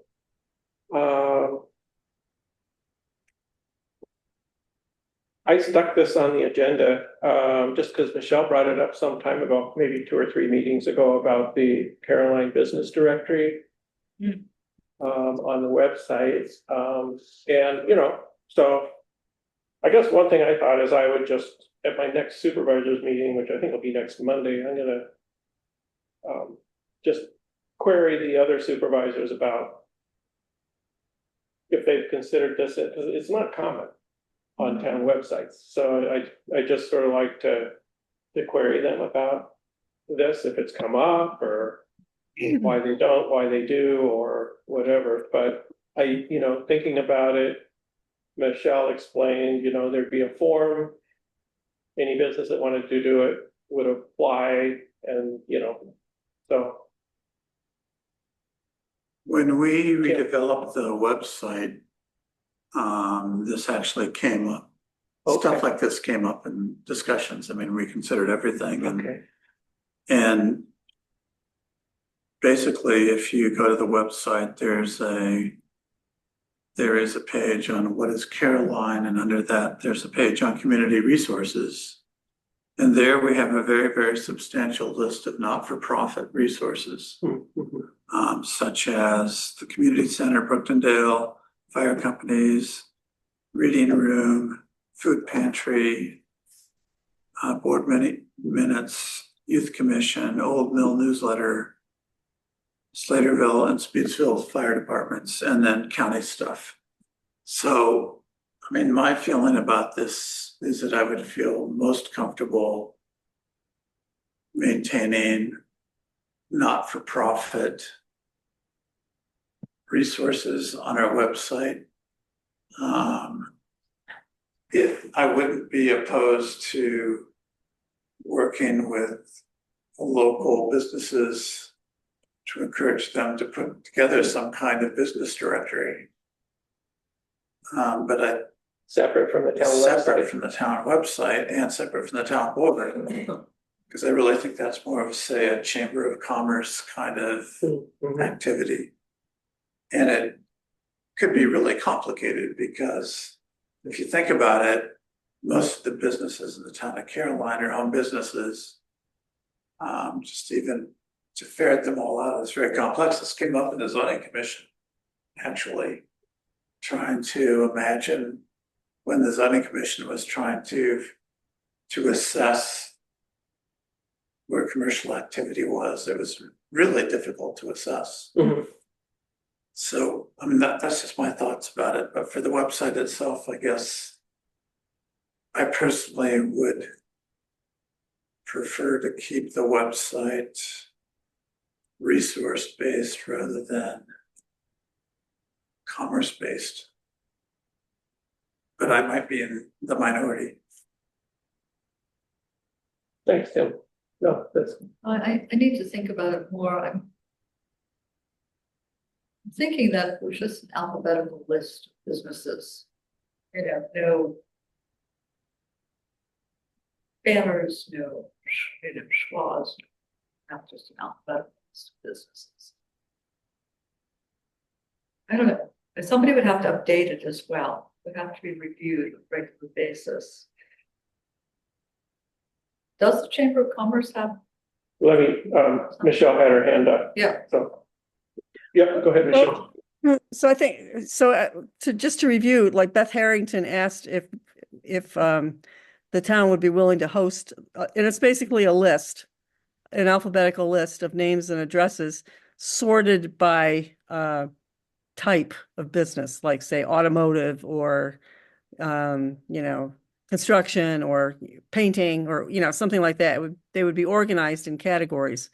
I stuck this on the agenda, just because Michelle brought it up some time ago, maybe 2 or 3 meetings ago, about the Caroline Business Directory. Hmm. On the website, and so I guess one thing I thought is I would just, at my next supervisors meeting, which I think will be next Monday, I'm gonna just query the other supervisors about if they've considered this, because it's not common on town websites. So I just sort of like to query them about this, if it's come up, or why they don't, why they do, or whatever. But I, thinking about it, Michelle explained, there'd be a form. Any business that wanted to do it would apply, and so. When we redeveloped the website, this actually came up. Stuff Okay. like this came up in discussions. I mean, we considered everything, Okay. and basically, if you go to the website, there is a page on what is Caroline, and under that, there's a page on community resources. And there we have a very, very substantial list of not-for-profit resources, such as the Community Center, Brooktondale, fire companies, reading room, food pantry, board minutes, youth commission, Old Mill newsletter, Slaterville and Speedsville fire departments, and then county stuff. So, I mean, my feeling about this is that I would feel most comfortable maintaining not-for-profit resources on our website. If I wouldn't be opposed to working with local businesses to encourage them to put together some kind of business directory. But Separate from the town separate website. from the town website and separate from the town board. Because I really think that's more of, say, a Chamber of Commerce kind of activity. And it could be really complicated because if you think about it, most of the businesses in the town of Caroline are own businesses. Just even to ferret them all out is very complex. This came up in the zoning commission, actually, trying to imagine when the zoning commission was trying to assess where commercial activity was. It was really difficult to assess. So, I mean, that's just my thoughts about it. But for the website itself, I guess I personally would prefer to keep the website resource-based rather than commerce-based. But I might be in the minority. Thanks, Tim. No, that's. I need to think about it more. I'm thinking that it was just an alphabetical list of businesses. No banners, no, schwas, not just an alphabetical list of businesses. I don't know, somebody would have to update it as well. It would have to be reviewed on a regular basis. Does the Chamber of Commerce have? Let me, Michelle had her hand up. Yeah. So, yeah, go ahead, Michelle. So I think, to review, like Beth Harrington asked if the town would be willing to host, and it's basically a list, an alphabetical list of names and addresses sorted by type of business, like say automotive or, construction or painting or, something like that. They would be organized in categories.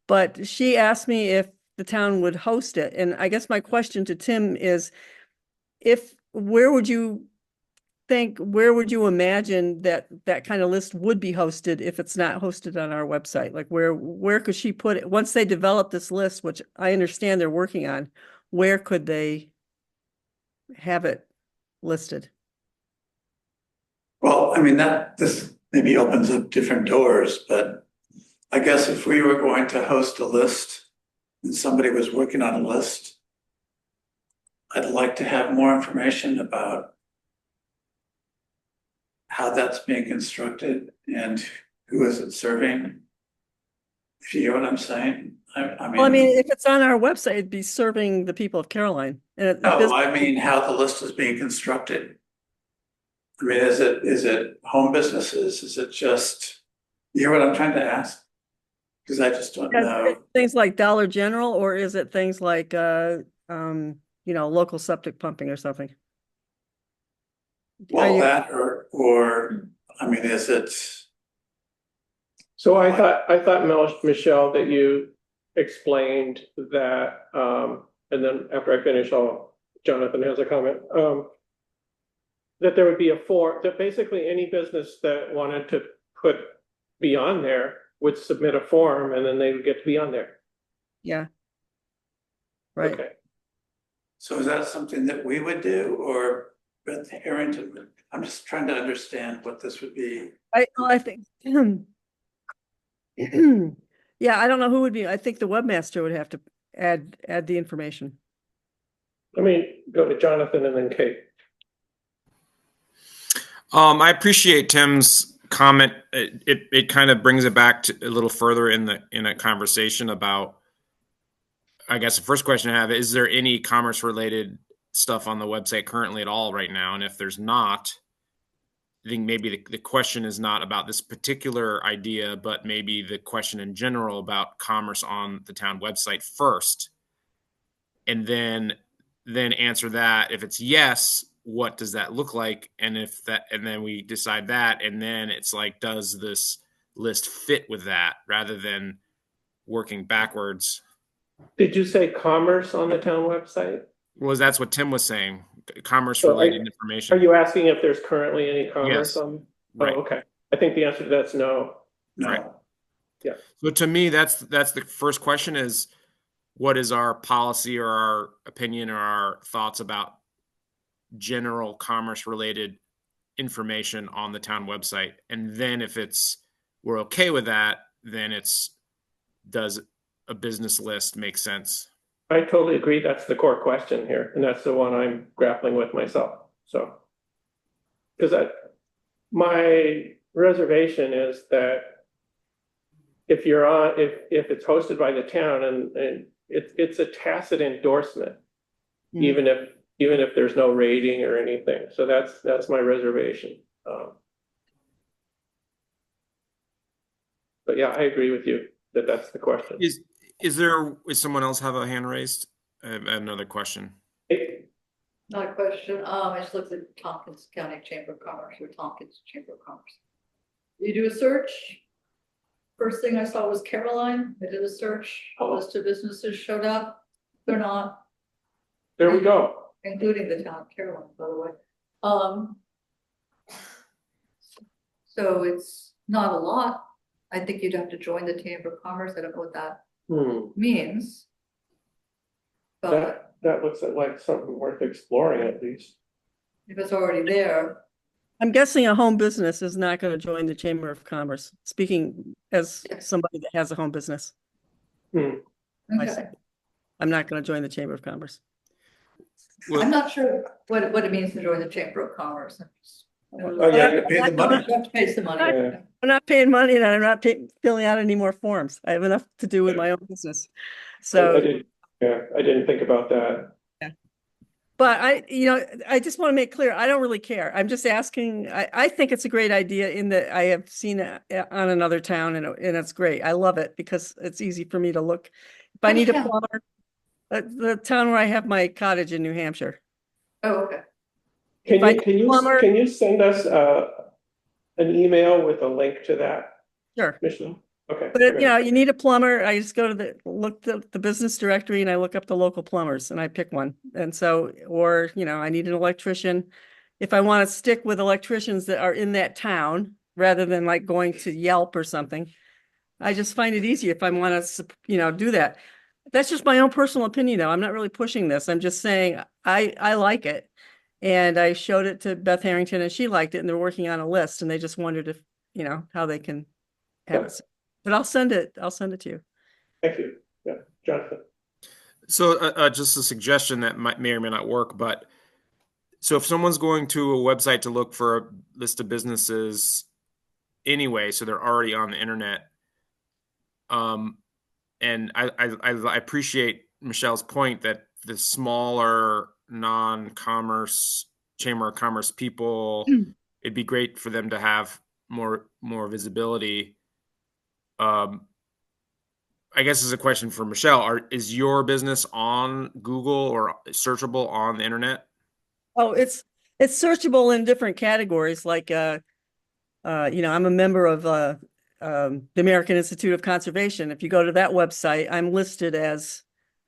But she asked me if the town would host it. And I guess my question to Tim is, where would you imagine that kind of list would be hosted if it's not hosted on our website? Like where could she put it? Once they develop this list, which I understand they're working on, where could they have it listed? Well, I mean, this maybe opens up different doors, but I guess if we were going to host a list and somebody was working on a list, I'd like to have more information about how that's being constructed and who is it serving. If you hear what I'm saying, Well, I mean, if it's on our website, it'd be serving the people of Caroline. And no, I mean how the list is being constructed. I mean, is it home businesses? Is it just, you hear what I'm trying to ask? Because I just don't know. things like Dollar General, or is it things like, local septic pumping or something? Well, you- that or, I mean, is it, So I thought, Michelle, that you explained that, and then after I finish, Jonathan has a comment. That there would be a form, that basically any business that wanted to be on there would submit a form and then they would get to be on there. Yeah. Right. Okay. so is that something that we would do or Beth Harrington would? I'm just trying to understand what this would be. I think, yeah, I don't know who would be, I think the webmaster would have to add the information. Let me go to Jonathan and then Kate. I appreciate Tim's comment. It kind of brings it back to a little further in a conversation about, I guess the first question I have, is there any commerce related stuff on the website currently at all right now? And if there's not, I think maybe the question is not about this particular idea, but maybe the question in general about commerce on the town website first, and then answer that. If it's yes, what does that look like? And then we decide that, and then it's like, does this list fit with that, rather than working backwards? Did you say commerce on the town website? Well, that's what Tim was saying. Commerce So related Are information. you asking if there's currently any commerce Yes. on? Right. Oh, okay. I think the answer to that's no. No. Right. So to me, that's the first question: is what is our policy or our opinion or our thoughts about general commerce related information on the town website? And then if we're okay with that, then does a business list make sense? I totally agree. That's the core question here, and that's the one I'm grappling with myself. So, because my reservation is that if it's hosted by the town and it's a tacit endorsement, Mhm. even if there's no rating or anything. So that's my reservation. But yeah, I agree with you that that's the question. Is someone else have a hand raised? I have another question. Not a question. I just looked at Tompkins County Chamber of Commerce or Tompkins Chamber of Commerce. You do a search. First thing I saw was Caroline. I did a search. A list of businesses showed up. They're not, There we go. including the town of Caroline, by the way. So it's not a lot. I think you'd have to join the Chamber of Commerce. I don't know what that means. But That looks like something worth exploring at least. if it's already there, I'm guessing a home business is not going to join the Chamber of Commerce, speaking as somebody that has a home business. okay. I'm not going to join the Chamber of Commerce. Well, I'm not sure what it means to join the Chamber of Commerce. Oh, yeah. Pay the money. You have to pay some money. Yeah. I'm not paying money and I'm not filling out any more forms. I have enough to do with my own business. So. I didn't think about that. But I just want to make clear, I don't really care. I'm just asking, I think it's a great idea in that I have seen it on another town and it's great. I love it because it's easy for me to look. If I need a plumber, the town where I have my cottage in New Hampshire. Oh, okay. Can you send us an email with a link to that, Sure. Michelle? Okay. But you need a plumber. I just go to the business directory and I look up the local plumbers and I pick one. And so, or, I need an electrician. If I want to stick with electricians that are in that town, rather than like going to Yelp or something, I just find it easier if I want to, do that. That's just my own personal opinion though. I'm not really pushing this. I'm just saying I like it. And I showed it to Beth Harrington and she liked it and they're working on a list and they just wondered you know, how they can have it. But I'll send it to you. Thank you. Yeah, Jonathan. So just a suggestion that may or may not work, but so if someone's going to a website to look for a list of businesses anyway, so they're already on the internet. And I appreciate Michelle's point that the smaller non-commerce chamber of commerce people, it'd be great for them to have more visibility. I guess is a question for Michelle. Is your business on Google or searchable on the internet? Oh, it's searchable in different categories. Like, you know, I'm a member of the American Institute of Conservation. If you go to that website, I'm listed as,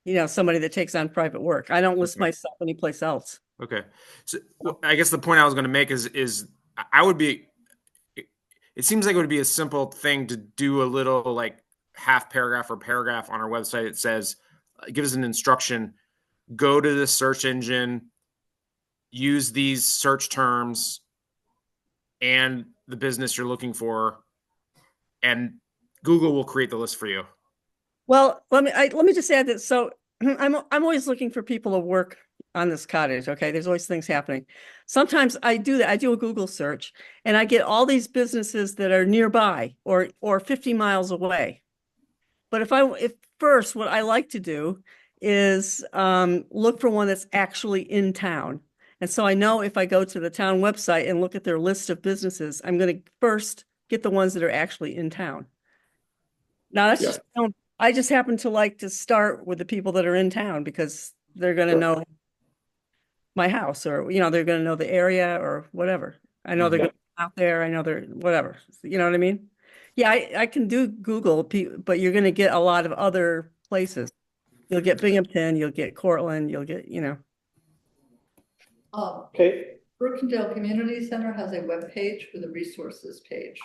you know, somebody that takes on private work. I don't list myself anyplace else. Okay. So I guess the point I was going to make is I would be, it seems like it would be a simple thing to do a little like half paragraph or paragraph on our website. It says, gives an instruction, go to the search engine, use these search terms and the business you're looking for, and Google will create the list for you. Well, let me just add that. So I'm always looking for people to work on this cottage. Okay. There's always things happening. Sometimes I do that. I do a Google search and I get all these businesses that are nearby or 50 miles away. But if first, what I like to do is look for one that's actually in town. And so I know if I go to the town website and look at their list of businesses, I'm going to first get the ones that are actually in town. Now that's just, I just happen to like to start with the people that are in town because they're going to know my house, or, you know, they're going to know the area or whatever. I know they're going to be out there. I know they're whatever. You know what I mean? Yeah, I can do Google, but you're going to get a lot of other places. You'll get Binghamton, you'll get Cortland, you'll get, you know. Okay. Brookendale Community Center has a web page with a resources page.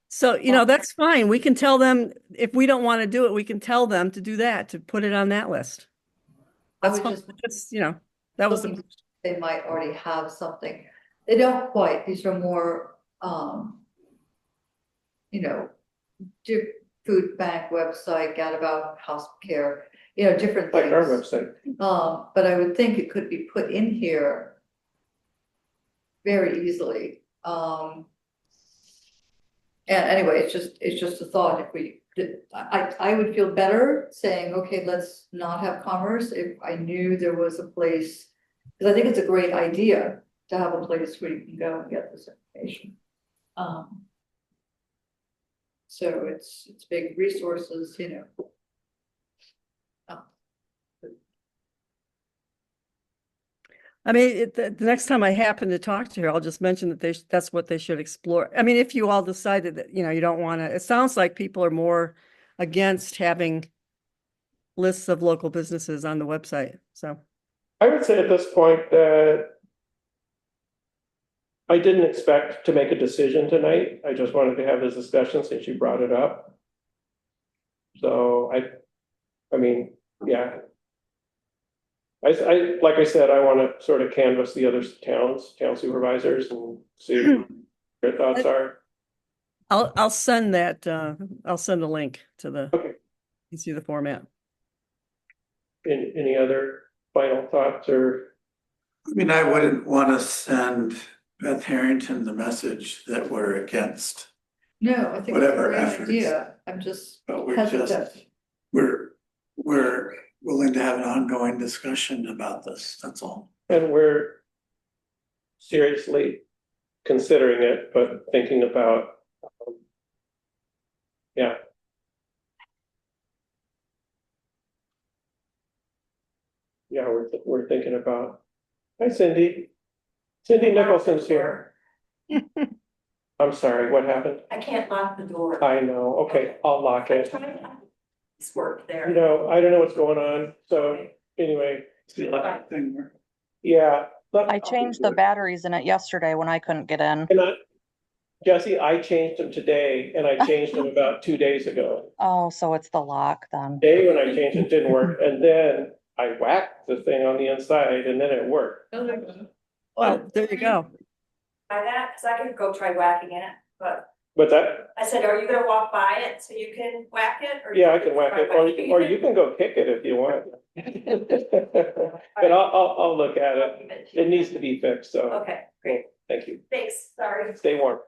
So, you know, that's fine. We can tell them if we don't want to do it, we can tell them to do that, to put it on that list. That's fine. Just, you know, that was the. They might already have something. They don't quite. These are more, you know, food bank website, Gadabout house care, you know, different things. Like our website. But I would think it could be put in here very easily. And anyway, it's just a thought. If we did, I would feel better saying, okay, let's not have commerce if I knew there was a place, because I think it's a great idea to have a place where you can go and get this information. So it's big resources, you know. I mean, the next time I happen to talk to her, I'll just mention that that's what they should explore. I mean, if you all decided that, you know, you don't want to, it sounds like people are more against having lists of local businesses on the website. So I would say at this point that I didn't expect to make a decision tonight. I just wanted to have this discussion since you brought it up. So I mean, yeah. I like I said, I want to sort of canvass the other town supervisors and see what their thoughts are. I'll send that, I'll send a link to the, Okay. you see the format. Any other final thoughts or? I mean, I wouldn't want to send Beth Harrington the message that we're against. No, I think it's a Whatever great efforts. idea. I'm just But we're hesitant. we're willing to have an ongoing discussion about this, that's all. And we're seriously considering it, but thinking about, yeah. Yeah, we're thinking about, hi Cindy. Cindy Nicholson's here. I'm sorry, what happened? I can't lock the door. I know, okay, I'll lock it. It's work there. You know, I don't know what's going on, so anyway, yeah. I changed the batteries in it yesterday when I couldn't get in. Jesse, I changed them today and I changed them about 2 days ago. Oh, so it's the lock then. Today when I changed it didn't work, and then I whacked the thing on the inside and then it worked. Well, there you go. by that? Cause I could go try whacking it, but But that, I said, are you gonna walk by it so you can whack it? Or yeah, I you can whack try it, or you can go kick it if you want. But I'll look at it. It needs to be fixed, so. Okay, great. Thank you. Thanks, sorry. Stay warm.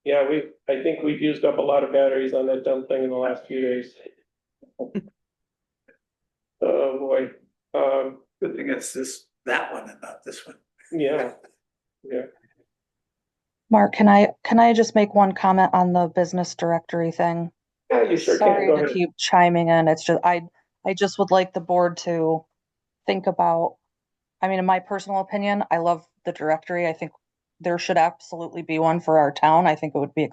Yeah, I think we've used up a lot of batteries on that dumb thing in the last few days. Oh, boy. Good thing it's that one and not this one. Yeah, Mark, can I just make one comment on the business directory thing? yeah, you sure can. Sorry Go to ahead. keep chiming in. It's just, I just would like the board to think about, I mean, in my personal opinion, I love the directory. I think there should absolutely be one for our town. I think it would be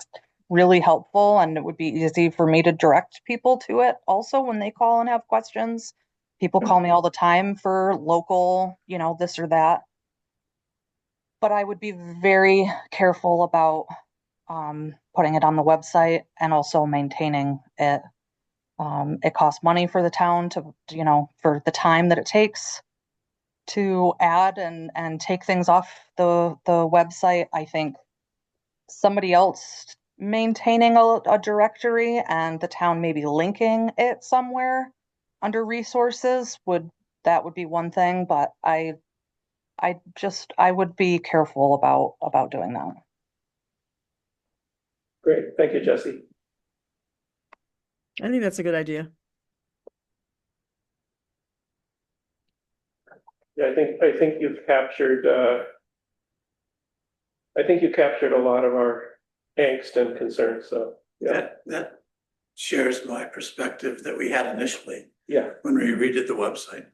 really helpful, and it would be easy for me to direct people to it also when they call and have questions. People call me all the time for local, this or that. But I would be very careful about putting it on the website and also maintaining it. It costs money for the town to, for the time that it takes to add and take things off the website. I think somebody else maintaining a directory and the town maybe linking it somewhere under resources would be one thing, but I would be careful about doing that. Great, thank you, Jesse. I think that's a good idea. Yeah, I think you've captured, I think you captured a lot of our angst and concerns, so, yeah, That shares my perspective that we had initially yeah, when we redid the website.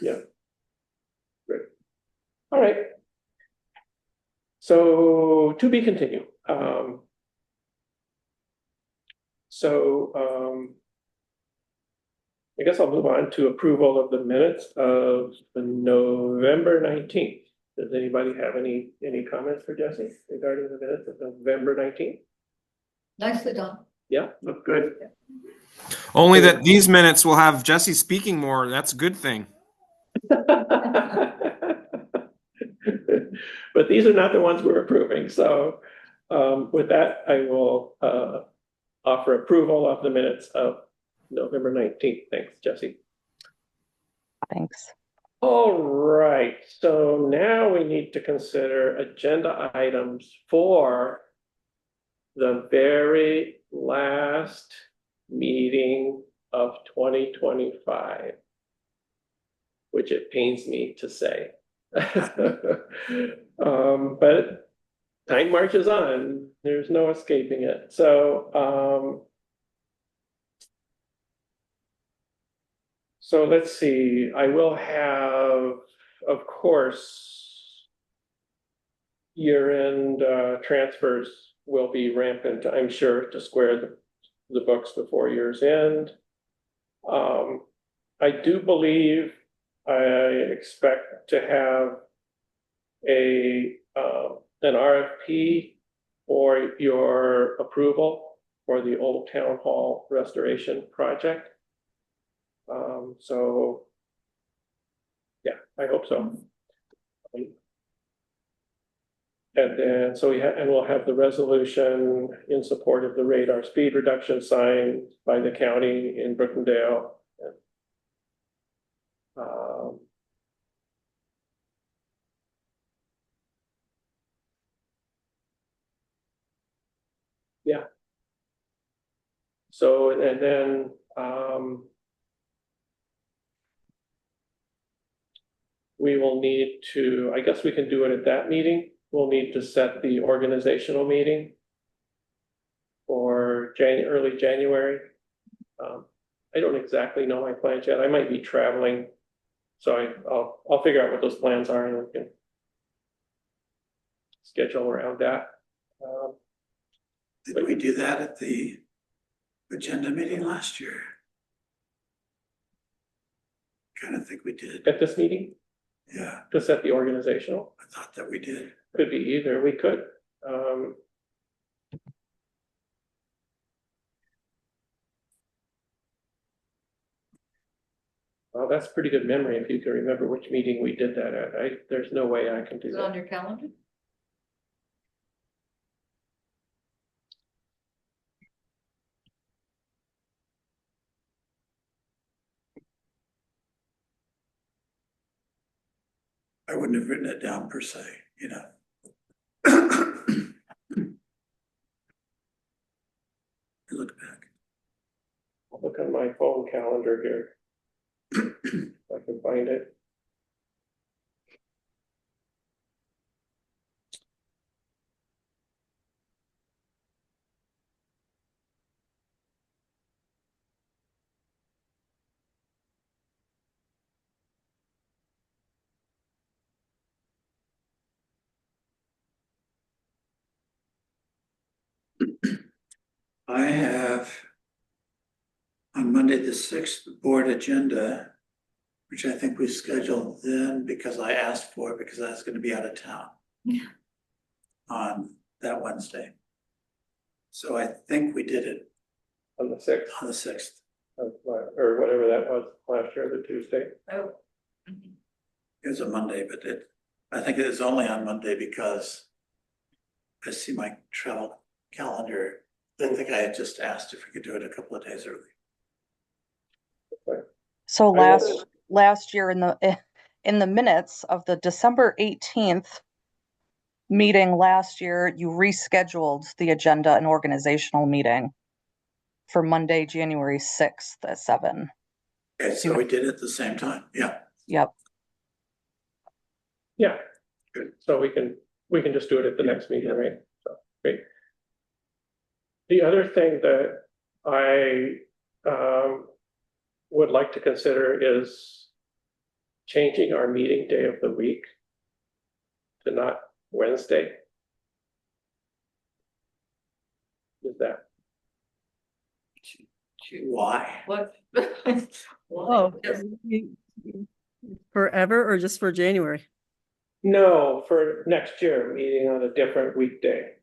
yeah. Great. All right. So, to be continued. I guess I'll move on to approval of the minutes of the November 19th. Does anybody have any comments for Jesse regarding the minutes of November 19th? Nicely done. Yeah, look good. Only that these minutes will have Jesse speaking more. That's a good thing. But these are not the ones we're approving, so with that, I will offer approval of the minutes of November 19th. Thanks, Jesse. Thanks. All right, so now we need to consider agenda items for the very last meeting of 2025, which it pains me to say. But time marches on, there's no escaping it. So let's see, I will have, of course, year-end transfers will be rampant, I'm sure, to square the books before year's end. I do believe I expect to have an RFP for your approval for the Old Town Hall restoration project. So yeah, I hope so. And then, and we'll have the resolution in support of the radar speed reduction sign by the county in Brookendale. Yeah. So, and then, we will need to, I guess we can do it at that meeting. We'll need to set the organizational meeting for early January. I don't exactly know my plans yet. I might be traveling, so I'll figure out what those plans are and we can schedule around that. Did we do that at the agenda meeting last year? Kind of think we did. At this meeting, Yeah, to set the organizational, I thought that we did. could be either, we could. Well, that's pretty good memory if you can remember which meeting we did that at. There's no way I can do Is it on that. your calendar? I wouldn't have written it down per se, you know. Look back. I'll look on my phone calendar here. If I can find it. I have on Monday, the 6th, board agenda, which I think we scheduled then because I asked for it because I was gonna be out of town. Yeah. On that Wednesday. So I think we did it On the 6th, on the 6th. or whatever that was last year, the Tuesday. Oh. Mhm. It was a Monday, but I think it is only on Monday because I see my travel calendar. I think I had just asked if we could do it a couple of days early. So I last will- last year in the minutes of the December 18th meeting last year, you rescheduled the agenda and organizational meeting for Monday, January 6th at 7. Okay, so we did it at the same time, yeah. Yep. Yeah, good. So we can just do it at the next meeting, right? So, great. The other thing that I would like to consider is changing our meeting day of the week to not Wednesday. Is that, Why? What? Oh, Yes. forever or just for January? no, for next year, meeting on a different weekday.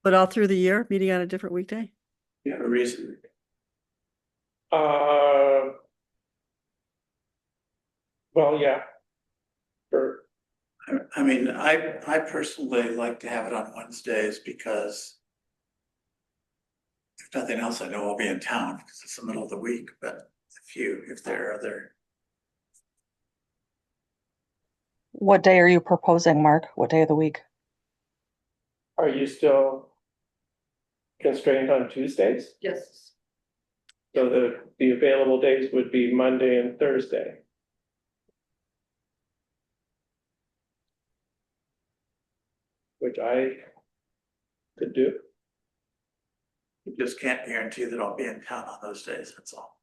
But all through the year, meeting on a different weekday? You have a reason? Well, yeah. For, I mean, I personally like to have it on Wednesdays because if nothing else, I know I'll be in town because it's the middle of the week, but if there are other, What day are you proposing, Mark? What day of the week? are you still constrained on Tuesdays? Yes. So the available days would be Monday and Thursday. Which I could do. you just can't guarantee that I'll be in town on those days, that's all.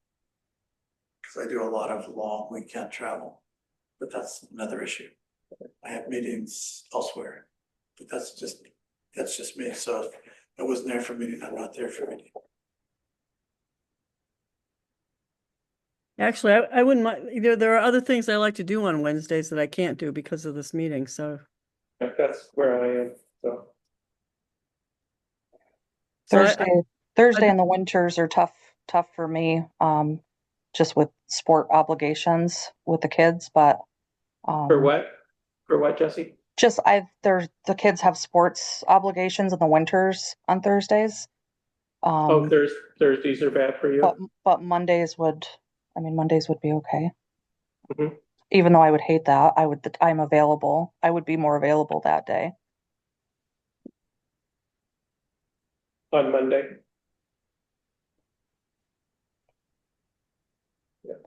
Because I do a lot of long weekend travel, but that's another issue. I have meetings elsewhere, but that's just me, so if I wasn't there for a meeting, I'm not there for a meeting. Actually, I wouldn't mind, there are other things I like to do on Wednesdays that I can't do because of this meeting, so. That's where I am, so. So Thursday in the winters are tough for me, just with sport obligations with the kids, but For what? For what, Jesse? just the kids have sports obligations in the winters on Thursdays. Oh, Thursdays are bad for you? But Mondays would be okay. Mhm. Even though I would hate that, I'm available. I would be more available that day. On Monday?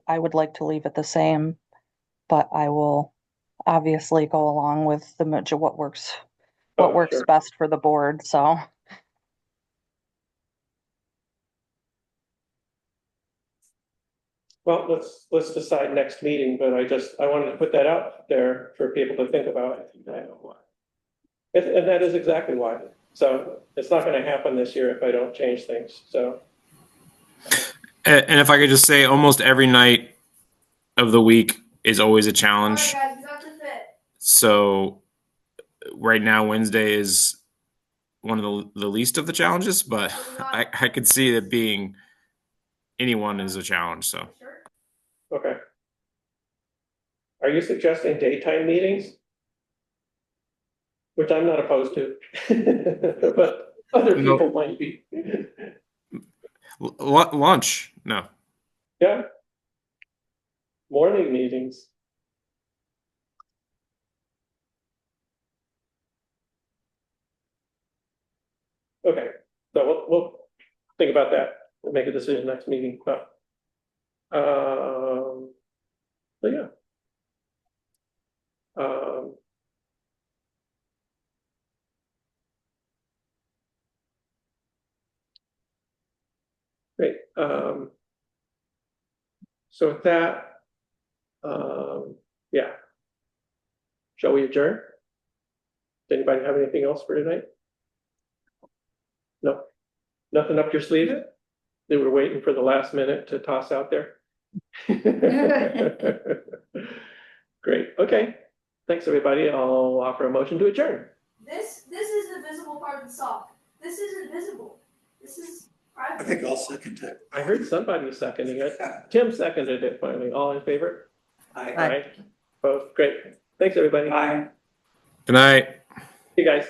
I would like to leave it the same, but I will obviously go along with what works Oh, sure. best for the board, so. Well, let's decide next meeting, but I wanted to put that out there for people to think about. And that is exactly why. So it's not gonna happen this year if I don't change things, so. And if I could just say, almost every night of the week is always a challenge. Alright, guys, we got this bit. So right now, Wednesday is one of the least of the challenges, but I could see that being anyone is a challenge. So Okay. Are you suggesting daytime meetings? Which I'm not opposed to, but other No. people might be. Lunch? No. Yeah. Morning meetings. Okay, so we'll think about that. We'll make a decision next meeting, but yeah. Great. So with that, yeah. Shall we adjourn? Does anybody have anything else for tonight? No, nothing up your sleeve? They were waiting for the last minute to toss out there. Great, okay. Thanks, everybody. I'll offer a motion to adjourn. This is the visible part of the sock. This isn't visible. This is I private. think I'll second it. I heard somebody seconding it. Tim seconded it finally. All in favor? Aye. Both, great. Thanks, everybody. Aye. Good night. You guys.